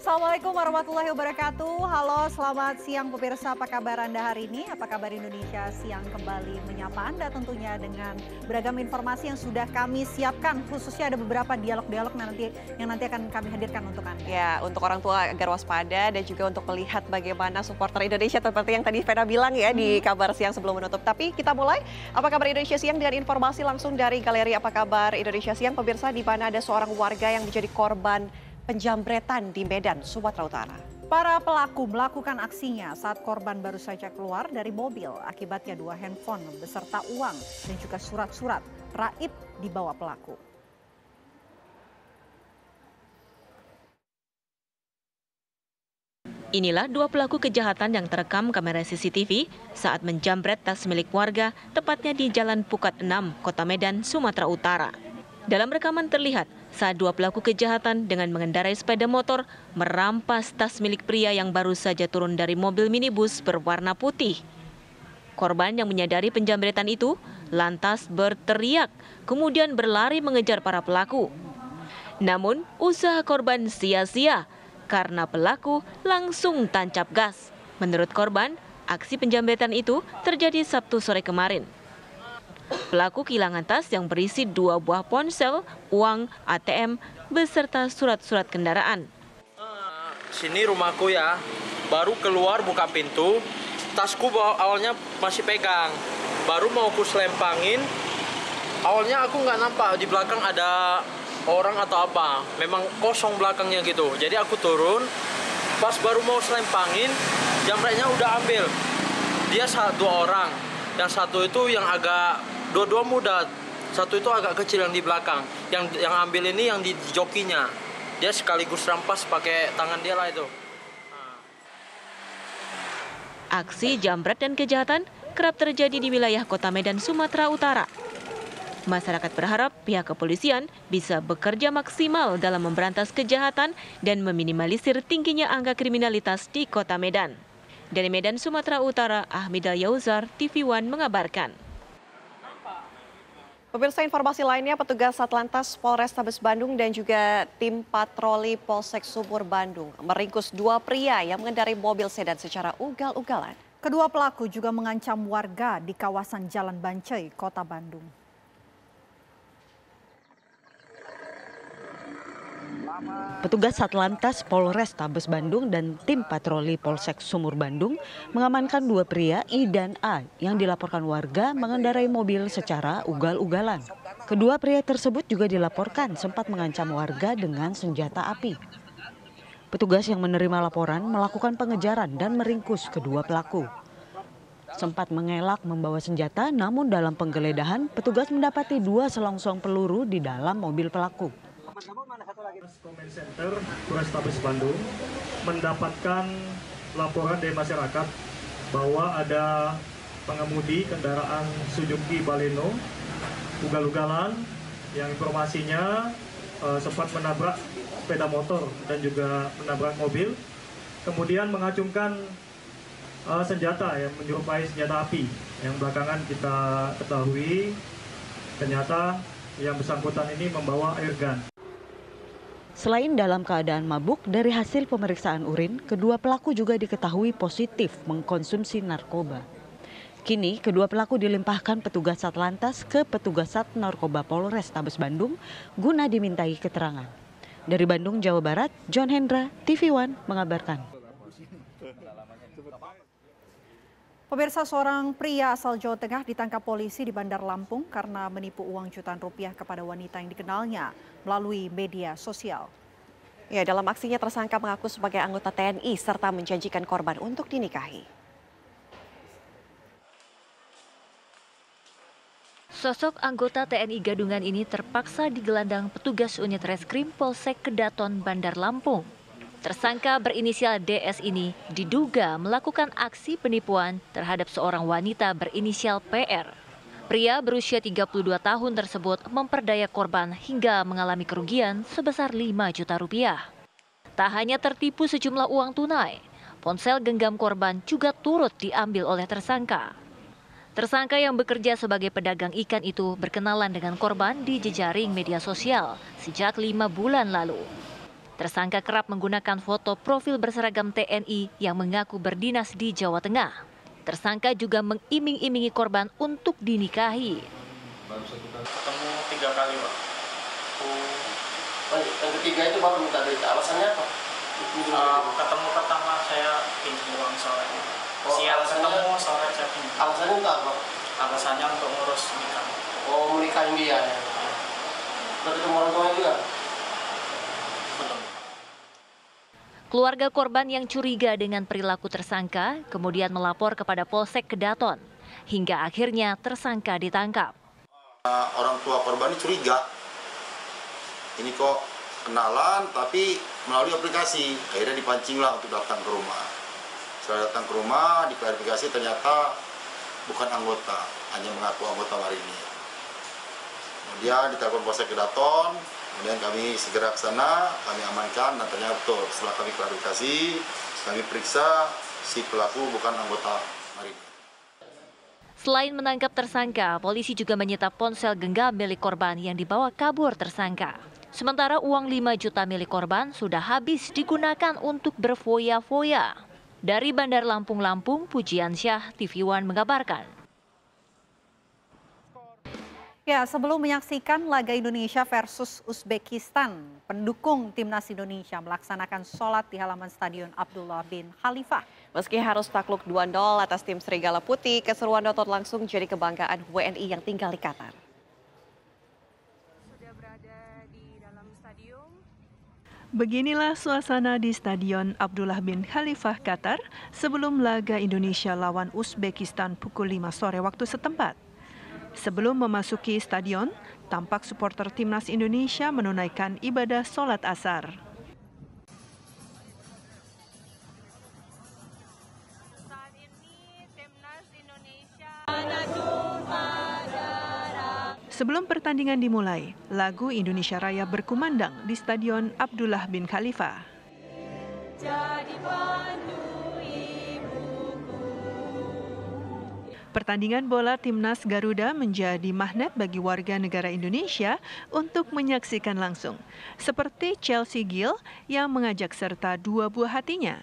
Assalamualaikum warahmatullahi wabarakatuh. Halo, selamat siang pemirsa. Apa kabar Anda hari ini? Apa kabar Indonesia Siang kembali menyapa Anda tentunya dengan beragam informasi yang sudah kami siapkan. Khususnya ada beberapa dialog-dialog yang nanti akan kami hadirkan untuk Anda. Ya, untuk orang tua agar waspada dan juga untuk melihat bagaimana supporter Indonesia seperti yang tadi Vena bilang ya di kabar siang sebelum menutup. Tapi kita mulai, apa kabar Indonesia Siang dengan informasi langsung dari Galeri Apa Kabar Indonesia Siang. Pemirsa, di mana ada seorang warga yang menjadi korban penjambretan di Medan, Sumatera Utara. Para pelaku melakukan aksinya saat korban baru saja keluar dari mobil. Akibatnya 2 handphone beserta uang dan juga surat-surat raib dibawa pelaku. Inilah 2 pelaku kejahatan yang terekam kamera CCTV saat menjambret tas milik warga, tepatnya di Jalan Pukat 6, Kota Medan, Sumatera Utara. Dalam rekaman terlihat saat 2 pelaku kejahatan dengan mengendarai sepeda motor merampas tas milik pria yang baru saja turun dari mobil minibus berwarna putih. Korban yang menyadari penjambretan itu lantas berteriak, kemudian berlari mengejar para pelaku. Namun usaha korban sia-sia karena pelaku langsung tancap gas. Menurut korban, aksi penjambretan itu terjadi Sabtu sore kemarin. Pelaku kehilangan tas yang berisi 2 buah ponsel, uang, ATM, beserta surat-surat kendaraan. Sini rumahku ya, baru keluar buka pintu, tasku awalnya masih pegang. Baru mau aku selempangin, awalnya aku nggak nampak di belakang ada orang atau apa. Memang kosong belakangnya gitu. Jadi aku turun, pas baru mau selempangin, jambretnya udah ambil. Dia 2 orang, yang satu itu yang agak dua-dua muda, satu itu agak kecil yang di belakang. Yang ambil ini yang di jokinya. Dia sekaligus rampas pakai tangan dia lah itu. Aksi jambret dan kejahatan kerap terjadi di wilayah Kota Medan, Sumatera Utara. Masyarakat berharap pihak kepolisian bisa bekerja maksimal dalam memberantas kejahatan dan meminimalisir tingginya angka kriminalitas di Kota Medan. Dari Medan, Sumatera Utara, Ahmida Yauzar, TV One mengabarkan. Pemirsa, informasi lainnya, petugas Satlantas Polrestabes Bandung dan juga tim patroli Polsek Sumur Bandung meringkus 2 pria yang mengendarai mobil sedan secara ugal-ugalan. Kedua pelaku juga mengancam warga di kawasan Jalan Bancai, Kota Bandung. Petugas Satlantas Polrestabes Bandung dan tim patroli Polsek Sumur Bandung mengamankan 2 pria I dan A yang dilaporkan warga mengendarai mobil secara ugal-ugalan. Kedua pria tersebut juga dilaporkan sempat mengancam warga dengan senjata api. Petugas yang menerima laporan melakukan pengejaran dan meringkus kedua pelaku. Sempat mengelak membawa senjata, namun dalam penggeledahan petugas mendapati 2 selongsong peluru di dalam mobil pelaku. Comment Center Polrestabes Bandung mendapatkan laporan dari masyarakat bahwa ada pengemudi kendaraan Suzuki Baleno ugal-ugalan yang informasinya sempat menabrak sepeda motor dan juga menabrak mobil, kemudian mengacungkan senjata yang menyerupai senjata api yang belakangan kita ketahui ternyata yang bersangkutan ini membawa airgun. Selain dalam keadaan mabuk, dari hasil pemeriksaan urin, kedua pelaku juga diketahui positif mengkonsumsi narkoba. Kini, kedua pelaku dilimpahkan petugas Satlantas ke petugas Sat Narkoba Polrestabes Bandung guna dimintai keterangan. Dari Bandung, Jawa Barat, John Hendra, TV One mengabarkan. Pemirsa, seorang pria asal Jawa Tengah ditangkap polisi di Bandar Lampung karena menipu uang jutaan rupiah kepada wanita yang dikenalnya melalui media sosial. Ya, dalam aksinya tersangka mengaku sebagai anggota TNI serta menjanjikan korban untuk dinikahi. Sosok anggota TNI Gadungan ini terpaksa digelandang petugas unit reskrim Polsek Kedaton Bandar Lampung. Tersangka berinisial DS ini diduga melakukan aksi penipuan terhadap seorang wanita berinisial PR. Pria berusia 32 tahun tersebut memperdaya korban hingga mengalami kerugian sebesar 5 juta rupiah. Tak hanya tertipu sejumlah uang tunai, ponsel genggam korban juga turut diambil oleh tersangka. Tersangka yang bekerja sebagai pedagang ikan itu berkenalan dengan korban di jejaring media sosial sejak 5 bulan lalu. Tersangka kerap menggunakan foto profil berseragam TNI yang mengaku berdinas di Jawa Tengah. Tersangka juga mengiming-imingi korban untuk dinikahi. Ketemu 3 kali, Pak. Yang ketiga itu baru minta duit. Alasannya apa? Ketemu pertama saya pinjam uang sore. Siang ketemu, sore saya pinjam. Alasannya untuk apa? Alasannya untuk ngurus nikah. Oh, menikahin dia ya? Bertemu orang tua juga? Belum. Keluarga korban yang curiga dengan perilaku tersangka kemudian melapor kepada Polsek Kedaton. Hingga akhirnya tersangka ditangkap. Orang tua korban ini curiga. Ini kok kenalan tapi melalui aplikasi. Akhirnya dipancinglah untuk datang ke rumah. Setelah datang ke rumah, diklarifikasi ternyata bukan anggota, hanya mengaku anggota Marini. Kemudian ditelepon Polsek Kedaton, kemudian kami segera ke sana, kami amankan, dan ternyata betul. Setelah kami klarifikasi, kami periksa si pelaku bukan anggota Marini. Selain menangkap tersangka, polisi juga menyita ponsel genggam milik korban yang dibawa kabur tersangka. Sementara uang 5 juta milik korban sudah habis digunakan untuk berfoya-foya. Dari Bandar Lampung, Pujiansyah, TV One mengabarkan. Ya, sebelum menyaksikan laga Indonesia versus Uzbekistan, pendukung Timnas Indonesia melaksanakan sholat di halaman Stadion Abdullah bin Khalifah. Meski harus takluk 2-0 atas tim Serigala Putih, keseruan nonton langsung jadi kebanggaan WNI yang tinggal di Qatar. Beginilah suasana di Stadion Abdullah bin Khalifah, Qatar sebelum laga Indonesia lawan Uzbekistan pukul 5 sore waktu setempat. Sebelum memasuki stadion, tampak supporter Timnas Indonesia menunaikan ibadah sholat asar. Saat ini Timnas Indonesia Sebelum pertandingan dimulai, lagu Indonesia Raya berkumandang di Stadion Abdullah bin Khalifah. Pertandingan bola Timnas Garuda menjadi magnet bagi warga negara Indonesia untuk menyaksikan langsung. Seperti Chelsea Gill yang mengajak serta 2 buah hatinya.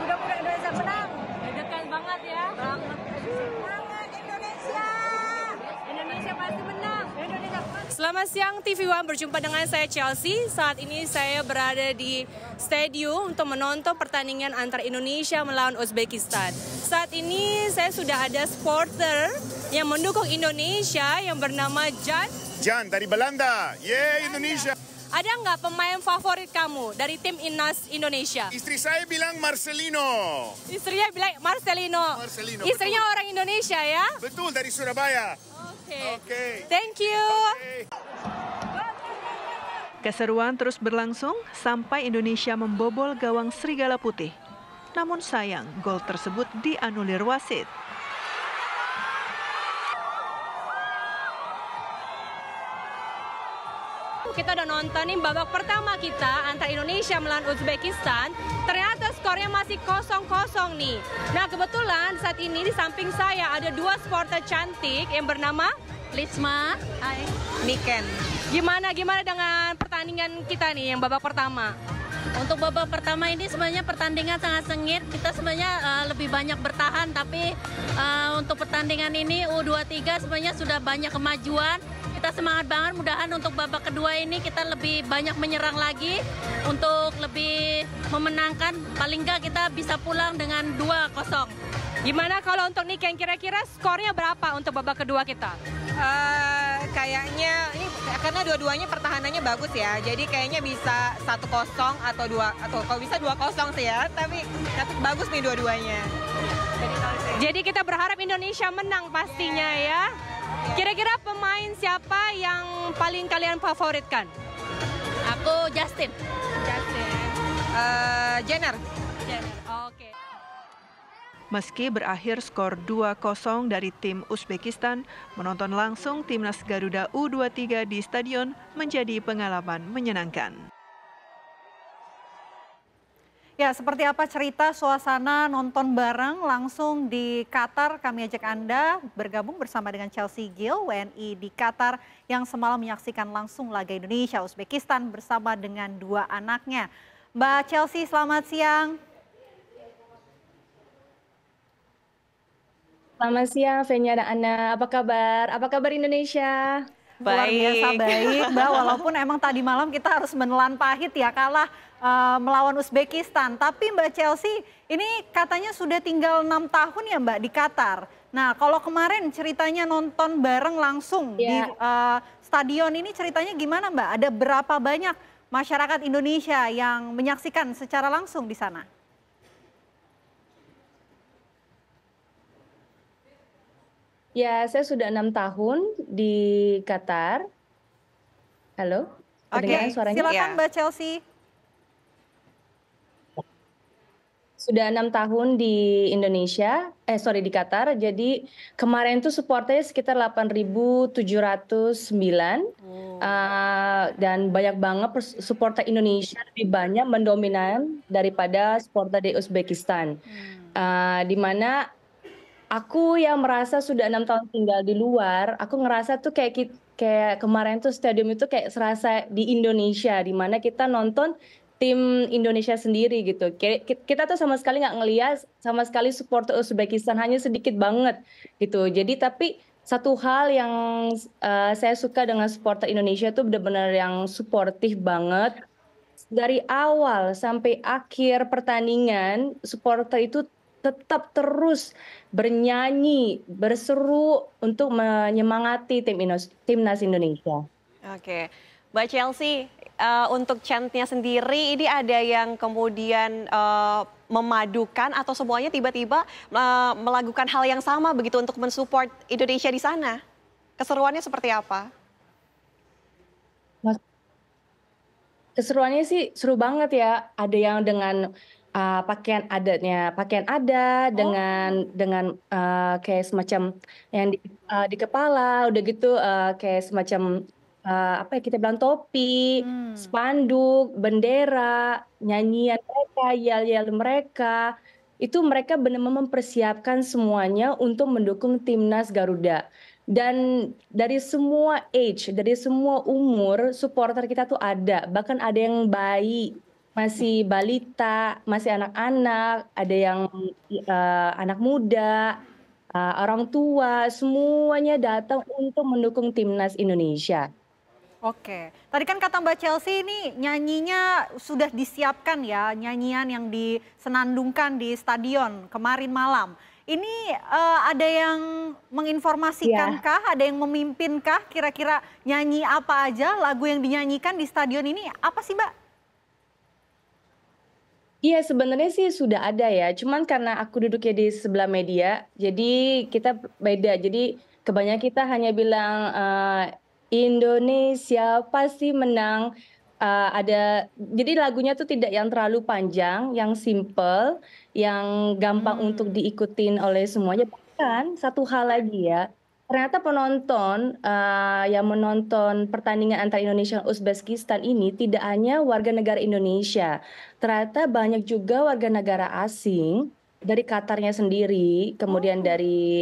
mudah-mudahan Indonesia menang. Deg-degan banget ya. Semangat Indonesia. Indonesia pasti menang. Indonesia pasti. Selamat siang TV One, berjumpa dengan saya Chelsea. Saat ini saya berada di stadium untuk menonton pertandingan antara Indonesia melawan Uzbekistan. Saat ini saya sudah ada supporter yang mendukung Indonesia yang bernama Jan. Jan dari Belanda. Yeay Indonesia. Ada nggak pemain favorit kamu dari tim Timnas Indonesia? Istri saya bilang Marcelino. Istrinya bilang Marcelino. Istrinya betul. Orang Indonesia ya? Betul, dari Surabaya. Oke. Thank you. Keseruan terus berlangsung sampai Indonesia membobol gawang Serigala Putih. Namun sayang, gol tersebut dianulir wasit. Kita udah nontonin babak pertama kita antara Indonesia melawan Uzbekistan. Ternyata skornya masih 0-0 nih. Nah kebetulan saat ini di samping saya ada 2 supporter cantik yang bernama Lisma, Niken. Gimana dengan pertandingan kita nih yang babak pertama? Untuk babak pertama ini sebenarnya pertandingan sangat sengit. Kita sebenarnya lebih banyak bertahan, tapi untuk pertandingan ini U23 sebenarnya sudah banyak kemajuan. Kita semangat banget, mudahan untuk babak kedua ini kita lebih banyak menyerang lagi untuk lebih memenangkan. Paling nggak kita bisa pulang dengan 2-0. Gimana kalau untuk Niken, kira-kira skornya berapa untuk babak kedua kita? Kayaknya ini karena dua-duanya pertahanannya bagus ya, jadi kayaknya bisa 1-0 atau 2 atau kalau bisa 2-0 sih ya, tapi bagus nih dua-duanya. Jadi kita berharap Indonesia menang pastinya ya. Kira-kira pemain siapa yang paling kalian favoritkan? Aku Justin. Jenner. Jenner. Oke. Meski berakhir skor 2-0 dari tim Uzbekistan, menonton langsung timnas Garuda U23 di stadion menjadi pengalaman menyenangkan. Ya, seperti apa cerita suasana nonton bareng langsung di Qatar? Kami ajak Anda bergabung bersama dengan Chelsea Gill, WNI di Qatar yang semalam menyaksikan langsung laga Indonesia-Uzbekistan bersama dengan 2 anaknya. Mbak Chelsea, selamat siang. Selamat siang, Fenya dan Ana. Apa kabar? Apa kabar Indonesia? Luar biasa baik, Mbak. Walaupun emang tadi malam kita harus menelan pahit ya, kalah melawan Uzbekistan. Tapi Mbak Chelsea, ini katanya sudah tinggal 6 tahun ya Mbak di Qatar. Nah, kalau kemarin ceritanya nonton bareng langsung di stadion ini, ceritanya gimana Mbak? Ada berapa banyak masyarakat Indonesia yang menyaksikan secara langsung di sana? Ya, saya sudah 6 tahun di Qatar. Halo? Oke, silakan Mbak Chelsea. Sudah 6 tahun di Indonesia, di Qatar. Jadi kemarin tuh supporternya sekitar 8.709. Dan banyak banget supporter Indonesia, lebih banyak mendominan daripada supporter di Uzbekistan. Di mana aku yang merasa sudah 6 tahun tinggal di luar, aku ngerasa tuh kayak kemarin tuh stadium itu kayak serasa di Indonesia, di mana kita nonton tim Indonesia sendiri gitu. Kita tuh sama sekali nggak ngeliat sama sekali supporter Uzbekistan, hanya sedikit banget gitu. Jadi tapi satu hal yang saya suka dengan supporter Indonesia tuh benar-benar yang suportif banget. Dari awal sampai akhir pertandingan, supporter itu tetap terus bernyanyi, berseru untuk menyemangati timnas Indonesia. Oke, Mbak Chelsea, untuk chant-nya sendiri ini ada yang kemudian memadukan atau semuanya tiba-tiba melakukan hal yang sama begitu untuk mensupport Indonesia di sana? Keseruannya seperti apa? Keseruannya sih seru banget ya. Ada yang dengan pakaian adat dengan kayak semacam yang di kepala, udah gitu kayak semacam apa ya kita bilang topi, spanduk, bendera, nyanyian mereka, yel-yel mereka. Itu mereka benar-benar mempersiapkan semuanya untuk mendukung timnas Garuda. Dan dari semua age, dari semua umur, supporter kita tuh ada. Bahkan ada yang bayi, masih balita, masih anak-anak, ada yang anak muda, orang tua, semuanya datang untuk mendukung timnas Indonesia. Oke, tadi kan kata Mbak Chelsea ini nyanyinya sudah disiapkan ya, nyanyian yang disenandungkan di stadion kemarin malam. Ini ada yang menginformasikankah, ada yang memimpinkah kira-kira nyanyi apa aja, lagu yang dinyanyikan di stadion ini apa sih Mbak? Iya sebenarnya sih sudah ada ya, cuman karena aku duduknya di sebelah media, jadi kita beda. Jadi kebanyakan kita hanya bilang Indonesia pasti menang. Jadi lagunya tuh tidak yang terlalu panjang, yang simple, yang gampang untuk diikutin oleh semuanya. Bahkan satu hal lagi ya, ternyata penonton yang menonton pertandingan antara Indonesia dan Uzbekistan ini tidak hanya warga negara Indonesia, ternyata banyak juga warga negara asing dari Qatarnya sendiri, kemudian dari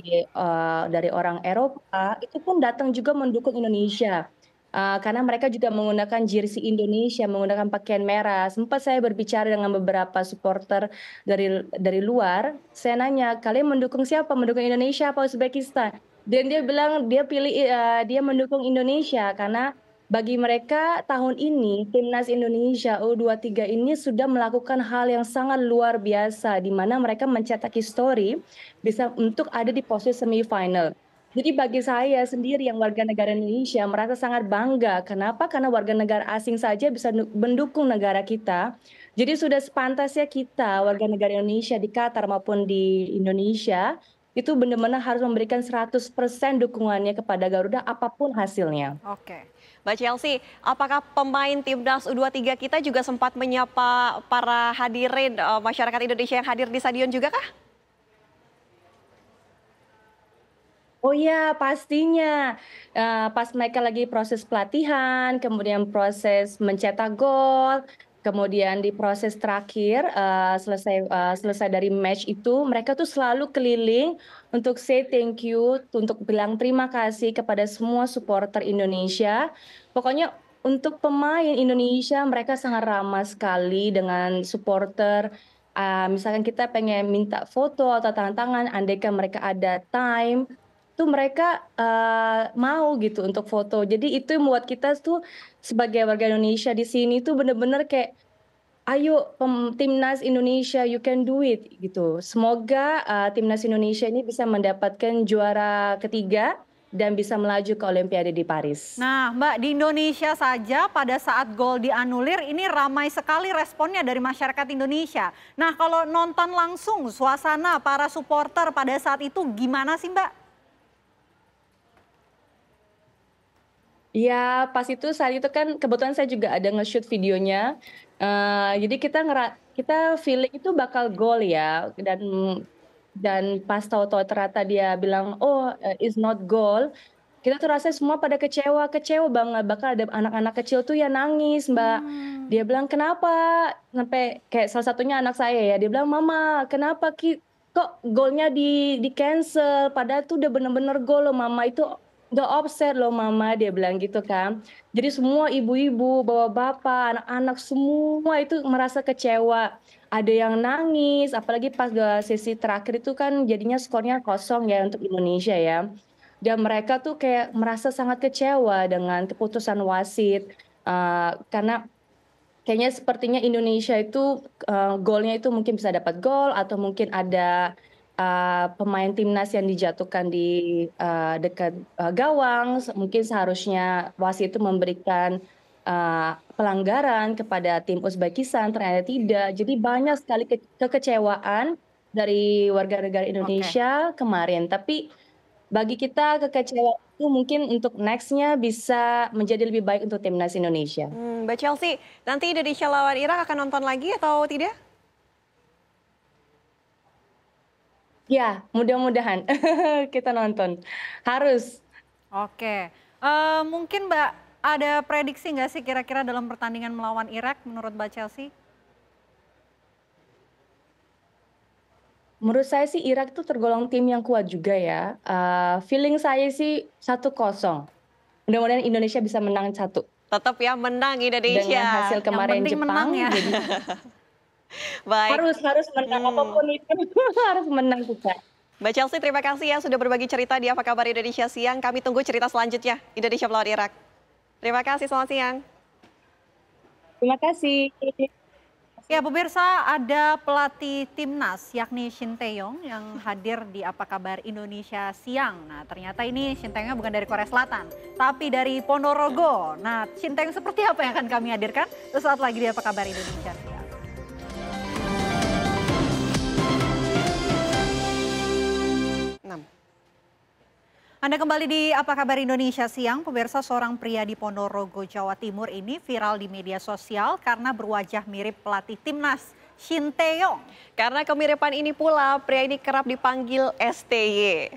orang Eropa itu pun datang juga mendukung Indonesia. Karena mereka juga menggunakan jersey Indonesia, menggunakan pakaian merah. Sempat saya berbicara dengan beberapa supporter dari luar, saya nanya, kalian mendukung siapa? Mendukung Indonesia apa Uzbekistan? Dan dia bilang dia mendukung Indonesia karena bagi mereka tahun ini timnas Indonesia U23 ini sudah melakukan hal yang sangat luar biasa di mana mereka mencetak histori bisa untuk ada di posisi semifinal. Jadi bagi saya sendiri yang warga negara Indonesia merasa sangat bangga. Kenapa? Karena warga negara asing saja bisa mendukung negara kita. Jadi sudah sepantasnya kita warga negara Indonesia di Qatar maupun di Indonesia itu benar-benar harus memberikan 100% dukungannya kepada Garuda apapun hasilnya. Oke. Mbak Chelsea, apakah pemain timnas U23 kita juga sempat menyapa para hadirin masyarakat Indonesia yang hadir di stadion juga kah? Oh iya, pastinya. Pas mereka lagi proses pelatihan, kemudian proses mencetak gol, kemudian di proses terakhir selesai dari match itu, mereka tuh selalu keliling untuk say thank you, untuk bilang terima kasih kepada semua supporter Indonesia. Pokoknya untuk pemain Indonesia, mereka sangat ramah sekali dengan supporter. Misalkan kita pengen minta foto atau tangan-tangan, andaikan mereka ada time, tuh mereka mau gitu untuk foto. Jadi itu yang membuat kita tuh sebagai warga Indonesia di sini tuh bener-bener kayak, ayo timnas Indonesia, you can do it gitu. Semoga timnas Indonesia ini bisa mendapatkan juara ketiga dan bisa melaju ke Olimpiade di Paris. Nah, Mbak, di Indonesia saja pada saat gol dianulir ini ramai sekali responnya dari masyarakat Indonesia. Nah, kalau nonton langsung suasana para supporter pada saat itu gimana sih, Mbak? Iya, pas itu saat itu kan kebetulan saya juga ada nge-shoot videonya. Jadi kita feeling itu bakal gol ya, dan pas tahu-tahu ternyata dia bilang, "Oh, it's not goal." Kita tuh rasanya semua pada kecewa banget, bakal ada anak-anak kecil tuh ya nangis, Mbak. Dia bilang, "Kenapa?" Sampai kayak salah satunya anak saya ya, dia bilang, "Mama, kenapa kok golnya di-cancel? Padahal tuh udah bener-bener gol loh, Mama. Itu udah offset loh, Mama," dia bilang gitu kan. Jadi semua ibu-ibu, bapak-bapak, anak-anak semua itu merasa kecewa. Ada yang nangis, apalagi pas sesi terakhir itu kan jadinya skornya 0 ya untuk Indonesia ya. Dan mereka tuh kayak merasa sangat kecewa dengan keputusan wasit, karena kayaknya sepertinya Indonesia itu golnya itu mungkin bisa dapat gol atau mungkin ada pemain timnas yang dijatuhkan di dekat gawang. Mungkin seharusnya wasit itu memberikan pelanggaran kepada tim Uzbekistan, ternyata tidak. Jadi banyak sekali kekecewaan dari warga negara Indonesia kemarin. Tapi bagi kita kekecewaan itu mungkin untuk next-nya bisa menjadi lebih baik untuk timnas Indonesia. Mbak Chelsea, nanti Indonesia lawan Irak akan nonton lagi atau tidak? Ya, mudah-mudahan kita nonton. Harus. Oke, mungkin Mbak ada prediksi nggak sih kira-kira dalam pertandingan melawan Irak menurut Mbak Chelsea? Menurut saya sih Irak itu tergolong tim yang kuat juga ya. Feeling saya sih 1-0. Mudah-mudahan Indonesia bisa menang 1. Tetap ya menang Indonesia. Dengan hasil kemarin Jepang. Menang ya. Jadi baik. Harus menang apapun itu harus menang kita. Mbak Chelsea, terima kasih ya sudah berbagi cerita di Apa Kabar Indonesia Siang. Kami tunggu cerita selanjutnya Indonesia melawan Irak. Terima kasih, selamat siang. Terima kasih. Ya pemirsa, ada pelatih timnas yakni Shin Tae-yong yang hadir di Apa Kabar Indonesia Siang. Nah ternyata ini Shin Tae-yong bukan dari Korea Selatan, tapi dari Ponorogo. Nah Shin Tae-yong seperti apa yang akan kami hadirkan sesaat lagi di Apa Kabar Indonesia Siang. Anda kembali di Apa Kabar Indonesia Siang, pemirsa. Seorang pria di Ponorogo, Jawa Timur ini viral di media sosial karena berwajah mirip pelatih timnas Shin Tae-yong. Karena kemiripan ini pula, pria ini kerap dipanggil STY.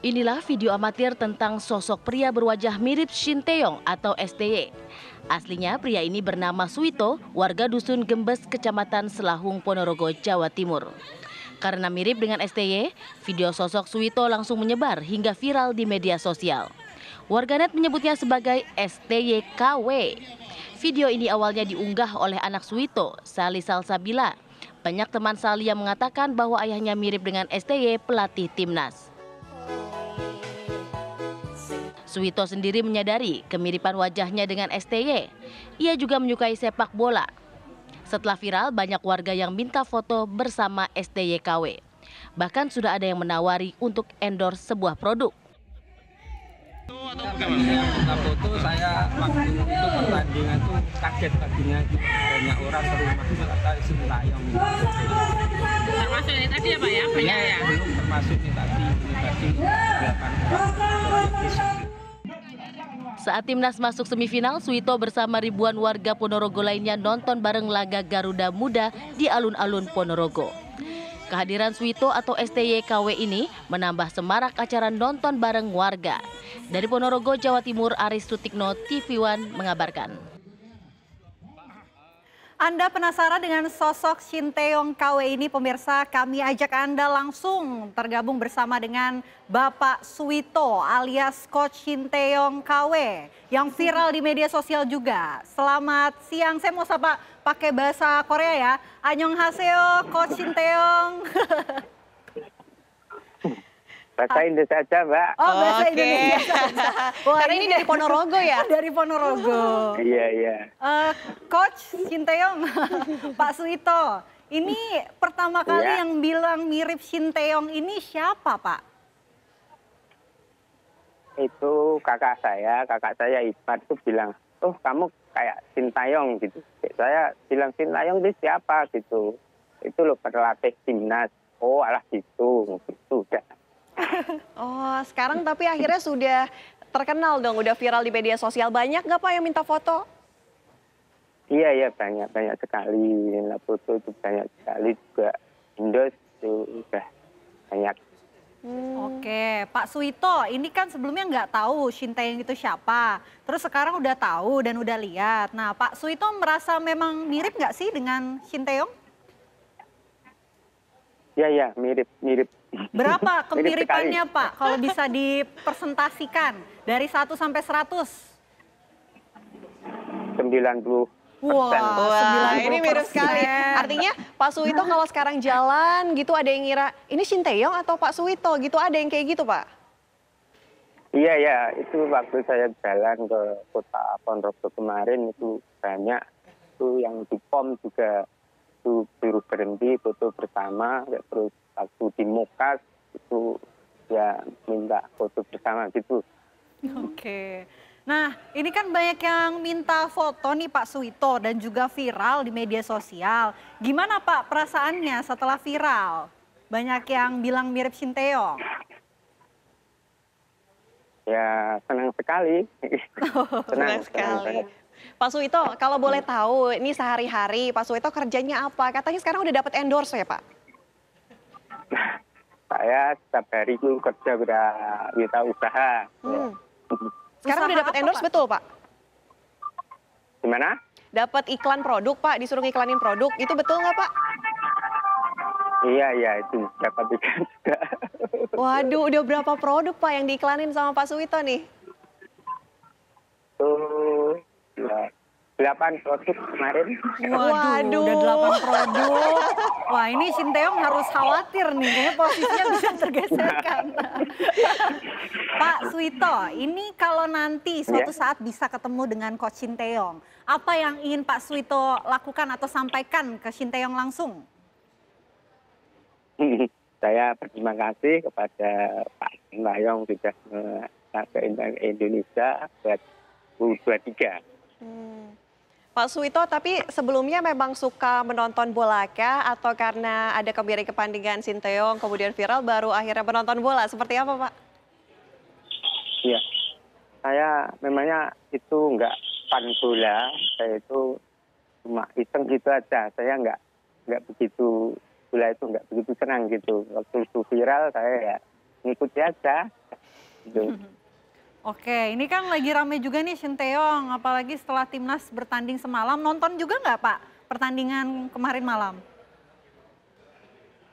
Inilah video amatir tentang sosok pria berwajah mirip Shin Tae-yong atau STY. Aslinya pria ini bernama Suito, warga dusun Gembes, Kecamatan Selahung, Ponorogo, Jawa Timur. Karena mirip dengan STY, video sosok Suito langsung menyebar hingga viral di media sosial. Warganet menyebutnya sebagai STY KW. Video ini awalnya diunggah oleh anak Suito, Sali Salsabila. Banyak teman Sali yang mengatakan bahwa ayahnya mirip dengan STY, pelatih timnas. Suito sendiri menyadari kemiripan wajahnya dengan STY. Ia juga menyukai sepak bola. Setelah viral, banyak warga yang minta foto bersama STY KW. Bahkan sudah ada yang menawari untuk endorse sebuah produk. Minta foto, saya waktu itu pertandingan tuh kaget tadinya banyak orang ke rumah kata Shin Tae-yong. Termasuk ini tadi ya Pak ya? Banyak ya? Belum termasuk ini tadi 8 orang. Saat timnas masuk semifinal, Suito bersama ribuan warga Ponorogo lainnya nonton bareng laga Garuda Muda di alun-alun Ponorogo. Kehadiran Suito atau STYKW ini menambah semarak acara nonton bareng warga. Dari Ponorogo, Jawa Timur, Aris Sutikno, TV One mengabarkan. Anda penasaran dengan sosok Shin Tae-yong KW ini pemirsa? Kami ajak Anda langsung tergabung bersama dengan Bapak Suito alias Coach Shin Tae-yong KW yang viral di media sosial juga. Selamat siang, saya mau sapa pakai bahasa Korea ya. Annyeonghaseyo Coach Shin Tae-yong. Bahasa Indonesia saja, Mbak. Oh, bahasa Indonesia saja. Wah, karena ini dari Ponorogo ya? Dari Ponorogo. Iya. Coach Shin Tae-yong, Pak Suito, ini pertama kali yang bilang mirip Shin Tae-yong ini siapa, Pak? Itu kakak saya Ipan itu bilang, oh kamu kayak Shin Tae-yong gitu. Saya bilang Shin Tae-yong itu siapa gitu. Itu loh pelatih timnas. Oh alah gitu, udah. Oh, sekarang tapi akhirnya sudah terkenal dong, udah viral di media sosial. Banyak nggak Pak yang minta foto? Iya, banyak sekali. Nah, foto itu banyak sekali juga. Indos itu udah banyak. Oke, Pak Suito, ini kan sebelumnya nggak tahu Shin Tae-yong itu siapa. Terus sekarang udah tahu dan udah lihat. Nah, Pak Suito merasa memang mirip nggak sih dengan Shin Tae-yong? Iya, mirip. Berapa kemiripannya Pak, kalau bisa dipresentasikan dari 1 sampai 100? 90. Wah, ini mirip sekali. Artinya Pak Suito kalau sekarang jalan gitu ada yang ngira ini Shin Tae-yong atau Pak Suito gitu, ada yang kayak gitu Pak? Iya, itu waktu saya jalan ke kota Ponorogo kemarin itu banyak itu yang di POM juga itu suruh berhenti foto bersama, terus waktu di Mokas itu ya minta foto bersama gitu. Oke. Nah, ini kan banyak yang minta foto nih Pak Suito dan juga viral di media sosial. Gimana Pak perasaannya setelah viral? Banyak yang bilang mirip Shin Tae-yong. Ya, senang sekali. Senang sekali. Pak Suito, kalau boleh tahu, ini sehari-hari Pak Suito kerjanya apa? Katanya sekarang udah dapat endorse ya Pak? Saya setiap hari itu kerja udah usaha. Sekarang udah dapat endorse betul Pak? Gimana? Dapat iklan produk Pak, disuruh iklanin produk, itu betul nggak Pak? Iya, itu dapat iklan juga. Waduh, udah berapa produk Pak yang diiklanin sama Pak Suito nih? Tuh, 8 produk kemarin. Waduh, udah 8 produk. Wah, ini Shin Tae-yong harus khawatir nih, kayaknya posisinya bisa tergeserkan. Pak Suito, ini kalau nanti suatu saat bisa ketemu dengan Coach Shin Tae-yong, apa yang ingin Pak Suito lakukan atau sampaikan ke Shin Tae-yong langsung? Saya berterima kasih kepada Pak Shin Tae-yong sudah ke Indonesia buat U23. Pak Suito, tapi sebelumnya memang suka menonton bola kah? Atau karena ada kepandingan Shin Tae-yong kemudian viral baru akhirnya menonton bola? Seperti apa Pak? Iya, saya memangnya itu nggak fan bola, saya itu cuma iseng gitu aja. Saya nggak begitu, bola itu nggak begitu senang gitu. Waktu itu viral saya ya ngikuti aja. Gitu. Oke, ini kan lagi rame juga nih Shin Tae-yong, apalagi setelah timnas bertanding semalam. Nonton juga nggak Pak pertandingan kemarin malam?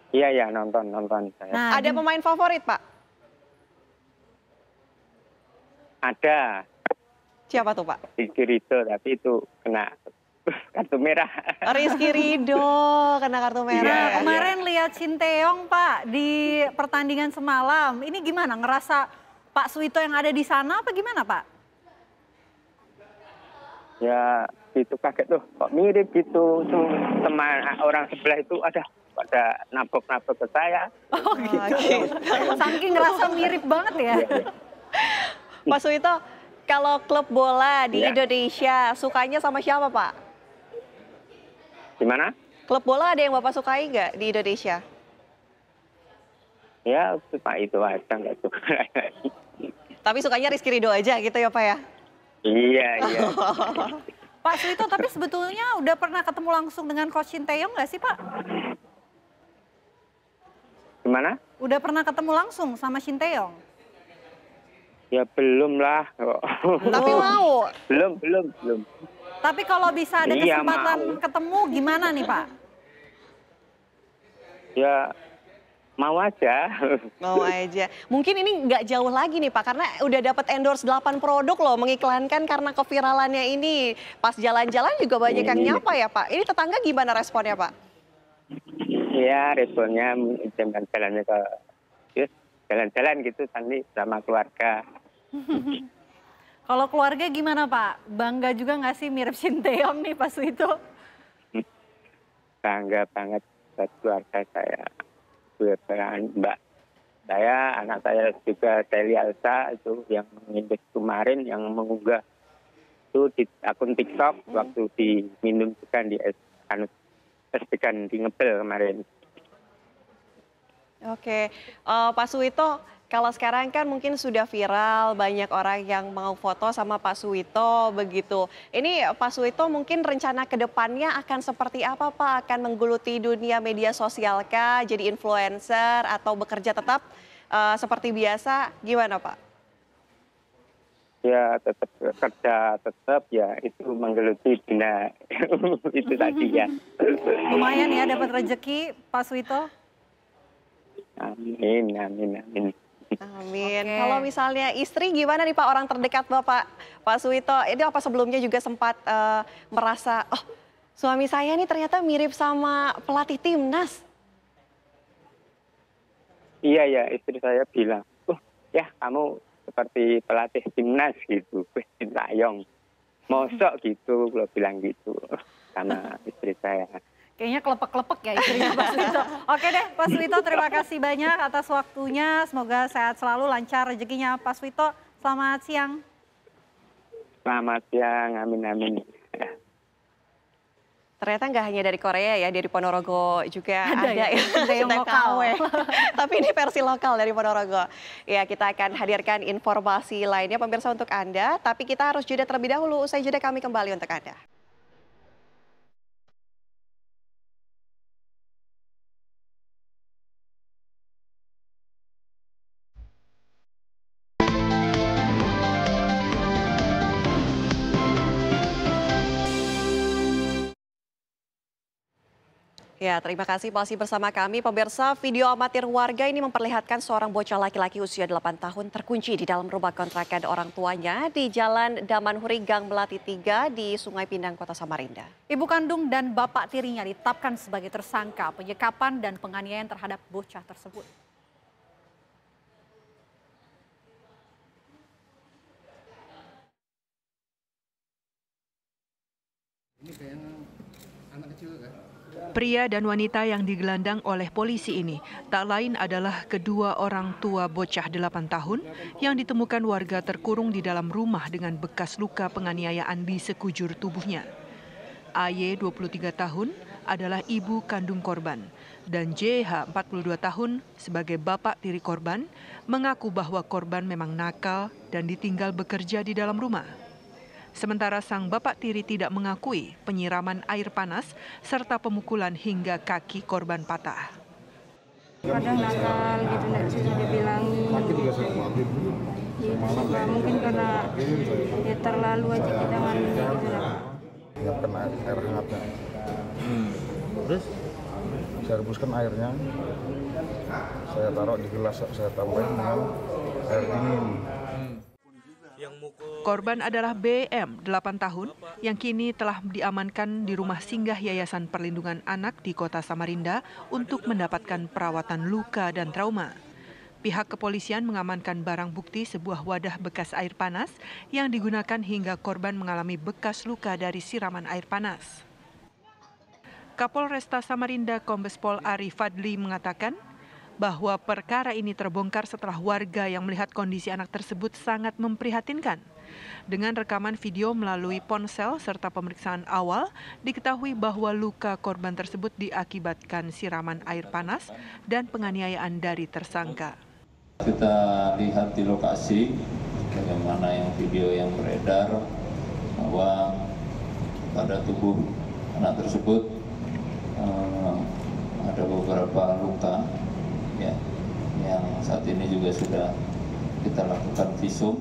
Iya, nonton saya. Nah, ada pemain favorit Pak? Ada. Siapa tuh Pak? Rizky Ridho, tapi itu kena kartu merah. Rizky Ridho kena kartu merah. Nah, kemarin lihat Shin Tae-yong Pak di pertandingan semalam. Ini gimana? Ngerasa Pak Suito yang ada di sana apa gimana Pak? Ya itu kaget tuh, kok mirip gitu. Tuh, teman orang sebelah itu ada nabok-nabok ke saya. Oh gitu. Saking ngerasa mirip banget ya. Pak Suito, kalau klub bola di Indonesia sukanya sama siapa Pak? Gimana? Klub bola ada yang Bapak sukai nggak di Indonesia? Ya cuma itu aja, nggak suka. Tapi sukanya Rizky Ridho aja gitu ya Pak ya? Iya. Pak Suwito, tapi sebetulnya udah pernah ketemu langsung dengan Coach Shin Tae-yong nggak sih, Pak? Gimana? Udah pernah ketemu langsung sama Shin Tae-yong? Ya belum lah. Tapi mau? Belum. Tapi kalau bisa ada Iya, kesempatan mau. ketemu gimana nih, Pak? Ya mau aja. Mau aja. Mungkin ini nggak jauh lagi nih Pak, karena udah dapat endorse 8 produk loh, mengiklankan karena keviralannya ini. Pas jalan-jalan juga banyak yang nyapa ya Pak. Ini tetangga gimana responnya Pak? Ya responnya jalan-jalannya ke jalan-jalan gitu tadi sama keluarga. Kalau keluarga gimana Pak? Bangga juga nggak sih mirip Shin Tae-yong nih Pak Suwito? Bangga banget buat keluarga saya. Mbak saya, anak saya juga Teli Alsa itu yang mengindeks kemarin yang mengunggah itu di akun TikTok waktu diminum juga di SPK di Ngebel kemarin. Oke, Pak Suwito, kalau sekarang kan mungkin sudah viral, banyak orang yang mau foto sama Pak Suwito begitu. Ini Pak Suwito mungkin rencana ke depannya akan seperti apa Pak? Akan menggeluti dunia media sosial kah? Jadi influencer atau bekerja tetap seperti biasa? Gimana Pak? Ya tetap kerja ya itu menggeluti dunia itu tadi ya. Lumayan ya dapat rezeki Pak Suwito. Amin. Amin. Kalau misalnya istri gimana nih Pak, orang terdekat Bapak, Pak Suwito, ini apa sebelumnya juga sempat merasa, oh suami saya nih ternyata mirip sama pelatih timnas. Iya ya, istri saya bilang, ya kamu seperti pelatih timnas gitu, Shin Tae-yong. Mosok gitu, kalau bilang gitu sama istri saya. Kayaknya kelepek-kelepek ya istrinya Pak Suwito. Oke deh Pak Suwito, terima kasih banyak atas waktunya. Semoga sehat selalu, lancar rezekinya Pak Suwito. Selamat siang. Selamat siang, amin. Ternyata nggak hanya dari Korea ya, dari Ponorogo juga ada ya. Yang lokal. Tapi ini versi lokal dari Ponorogo. Ya, kita akan hadirkan informasi lainnya pemirsa untuk Anda. Tapi kita harus jeda terlebih dahulu. Usai jeda kami kembali untuk Anda. Ya, terima kasih masih bersama kami. Pemirsa, video amatir warga ini memperlihatkan seorang bocah laki-laki usia 8 tahun terkunci di dalam rumah kontrakan orang tuanya di Jalan Damanhuri Gang Melati 3 di Sungai Pinang, Kota Samarinda. Ibu kandung dan bapak tirinya ditetapkan sebagai tersangka penyekapan dan penganiayaan terhadap bocah tersebut. Ini kayaknya anak kecil kan? Pria dan wanita yang digelandang oleh polisi ini tak lain adalah kedua orang tua bocah 8 tahun yang ditemukan warga terkurung di dalam rumah dengan bekas luka penganiayaan di sekujur tubuhnya. AY 23 tahun adalah ibu kandung korban dan JH 42 tahun sebagai bapak tiri korban mengaku bahwa korban memang nakal dan ditinggal bekerja di dalam rumah. Sementara sang bapak tiri tidak mengakui penyiraman air panas serta pemukulan hingga kaki korban patah. Kadang nakal gitu, nggak bisa dibilangin. Mungkin karena ya terlalu aja kita mandinya gitu. Nggak kena air hangatnya. Terus saya rebuskan airnya, saya taruh di gelas, saya tambahin dengan air dingin. Korban adalah BM, 8 tahun, yang kini telah diamankan di rumah singgah Yayasan Perlindungan Anak di Kota Samarinda untuk mendapatkan perawatan luka dan trauma. Pihak kepolisian mengamankan barang bukti sebuah wadah bekas air panas yang digunakan hingga korban mengalami bekas luka dari siraman air panas. Kapolresta Samarinda Kombes Pol Ari Fadli mengatakan bahwa perkara ini terbongkar setelah warga yang melihat kondisi anak tersebut sangat memprihatinkan. Dengan rekaman video melalui ponsel serta pemeriksaan awal, diketahui bahwa luka korban tersebut diakibatkan siraman air panas dan penganiayaan dari tersangka. Kita lihat di lokasi bagaimana yang video yang beredar bahwa pada tubuh anak tersebut ada beberapa luka ya, yang saat ini juga sudah kita lakukan visum.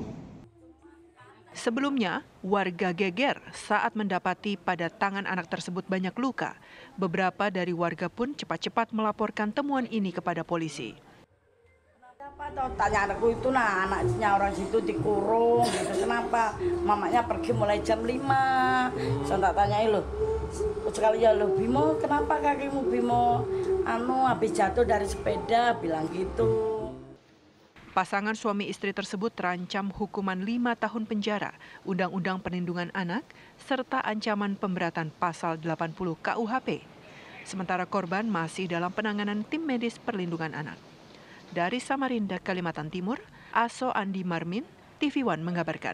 Sebelumnya, warga geger saat mendapati pada tangan anak tersebut banyak luka. Beberapa dari warga pun cepat-cepat melaporkan temuan ini kepada polisi. Tanya anakku itu, nah anaknya orang situ dikurung gitu, kenapa mamanya pergi mulai jam 5. Saya tak tanyai loh sekali ya, loh Bimo kenapa kakimu Bimo habis jatuh dari sepeda, bilang gitu. Pasangan suami istri tersebut terancam hukuman 5 tahun penjara, Undang-Undang Perlindungan Anak, serta ancaman pemberatan pasal 80 KUHP. Sementara korban masih dalam penanganan tim medis perlindungan anak. Dari Samarinda, Kalimantan Timur, Aso Andi Marmin, TV One mengabarkan.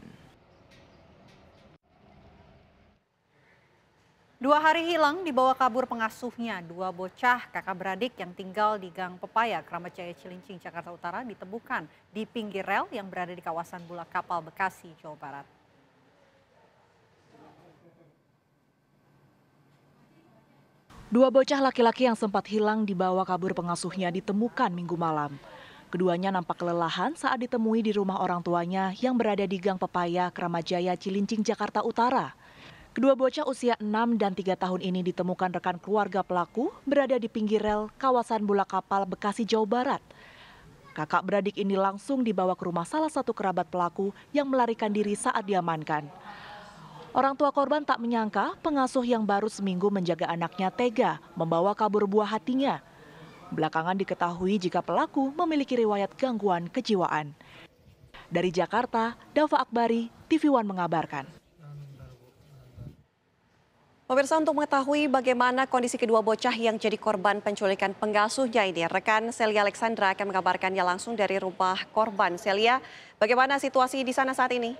2 hari hilang dibawa kabur pengasuhnya. 2 bocah kakak beradik yang tinggal di Gang Pepaya, Kramat Jaya Cilincing, Jakarta Utara ditemukan di pinggir rel yang berada di kawasan Bulak Kapal, Bekasi, Jawa Barat. Dua bocah laki-laki yang sempat hilang dibawa kabur pengasuhnya ditemukan Minggu malam. Keduanya nampak kelelahan saat ditemui di rumah orang tuanya yang berada di Gang Pepaya, Kramat Jaya Cilincing, Jakarta Utara. Kedua bocah usia 6 dan 3 tahun ini ditemukan rekan keluarga pelaku berada di pinggir rel kawasan Bulak Kapal, Bekasi, Jawa Barat. Kakak beradik ini langsung dibawa ke rumah salah satu kerabat pelaku yang melarikan diri saat diamankan. Orang tua korban tak menyangka pengasuh yang baru seminggu menjaga anaknya tega membawa kabur buah hatinya. Belakangan diketahui jika pelaku memiliki riwayat gangguan kejiwaan. Dari Jakarta, Dava Akbari, TV One mengabarkan. Pemirsa, untuk mengetahui bagaimana kondisi kedua bocah yang jadi korban penculikan pengasuhnya ini, rekan Celia Alexandra akan mengabarkannya langsung dari rumah korban. Celia, bagaimana situasi di sana saat ini?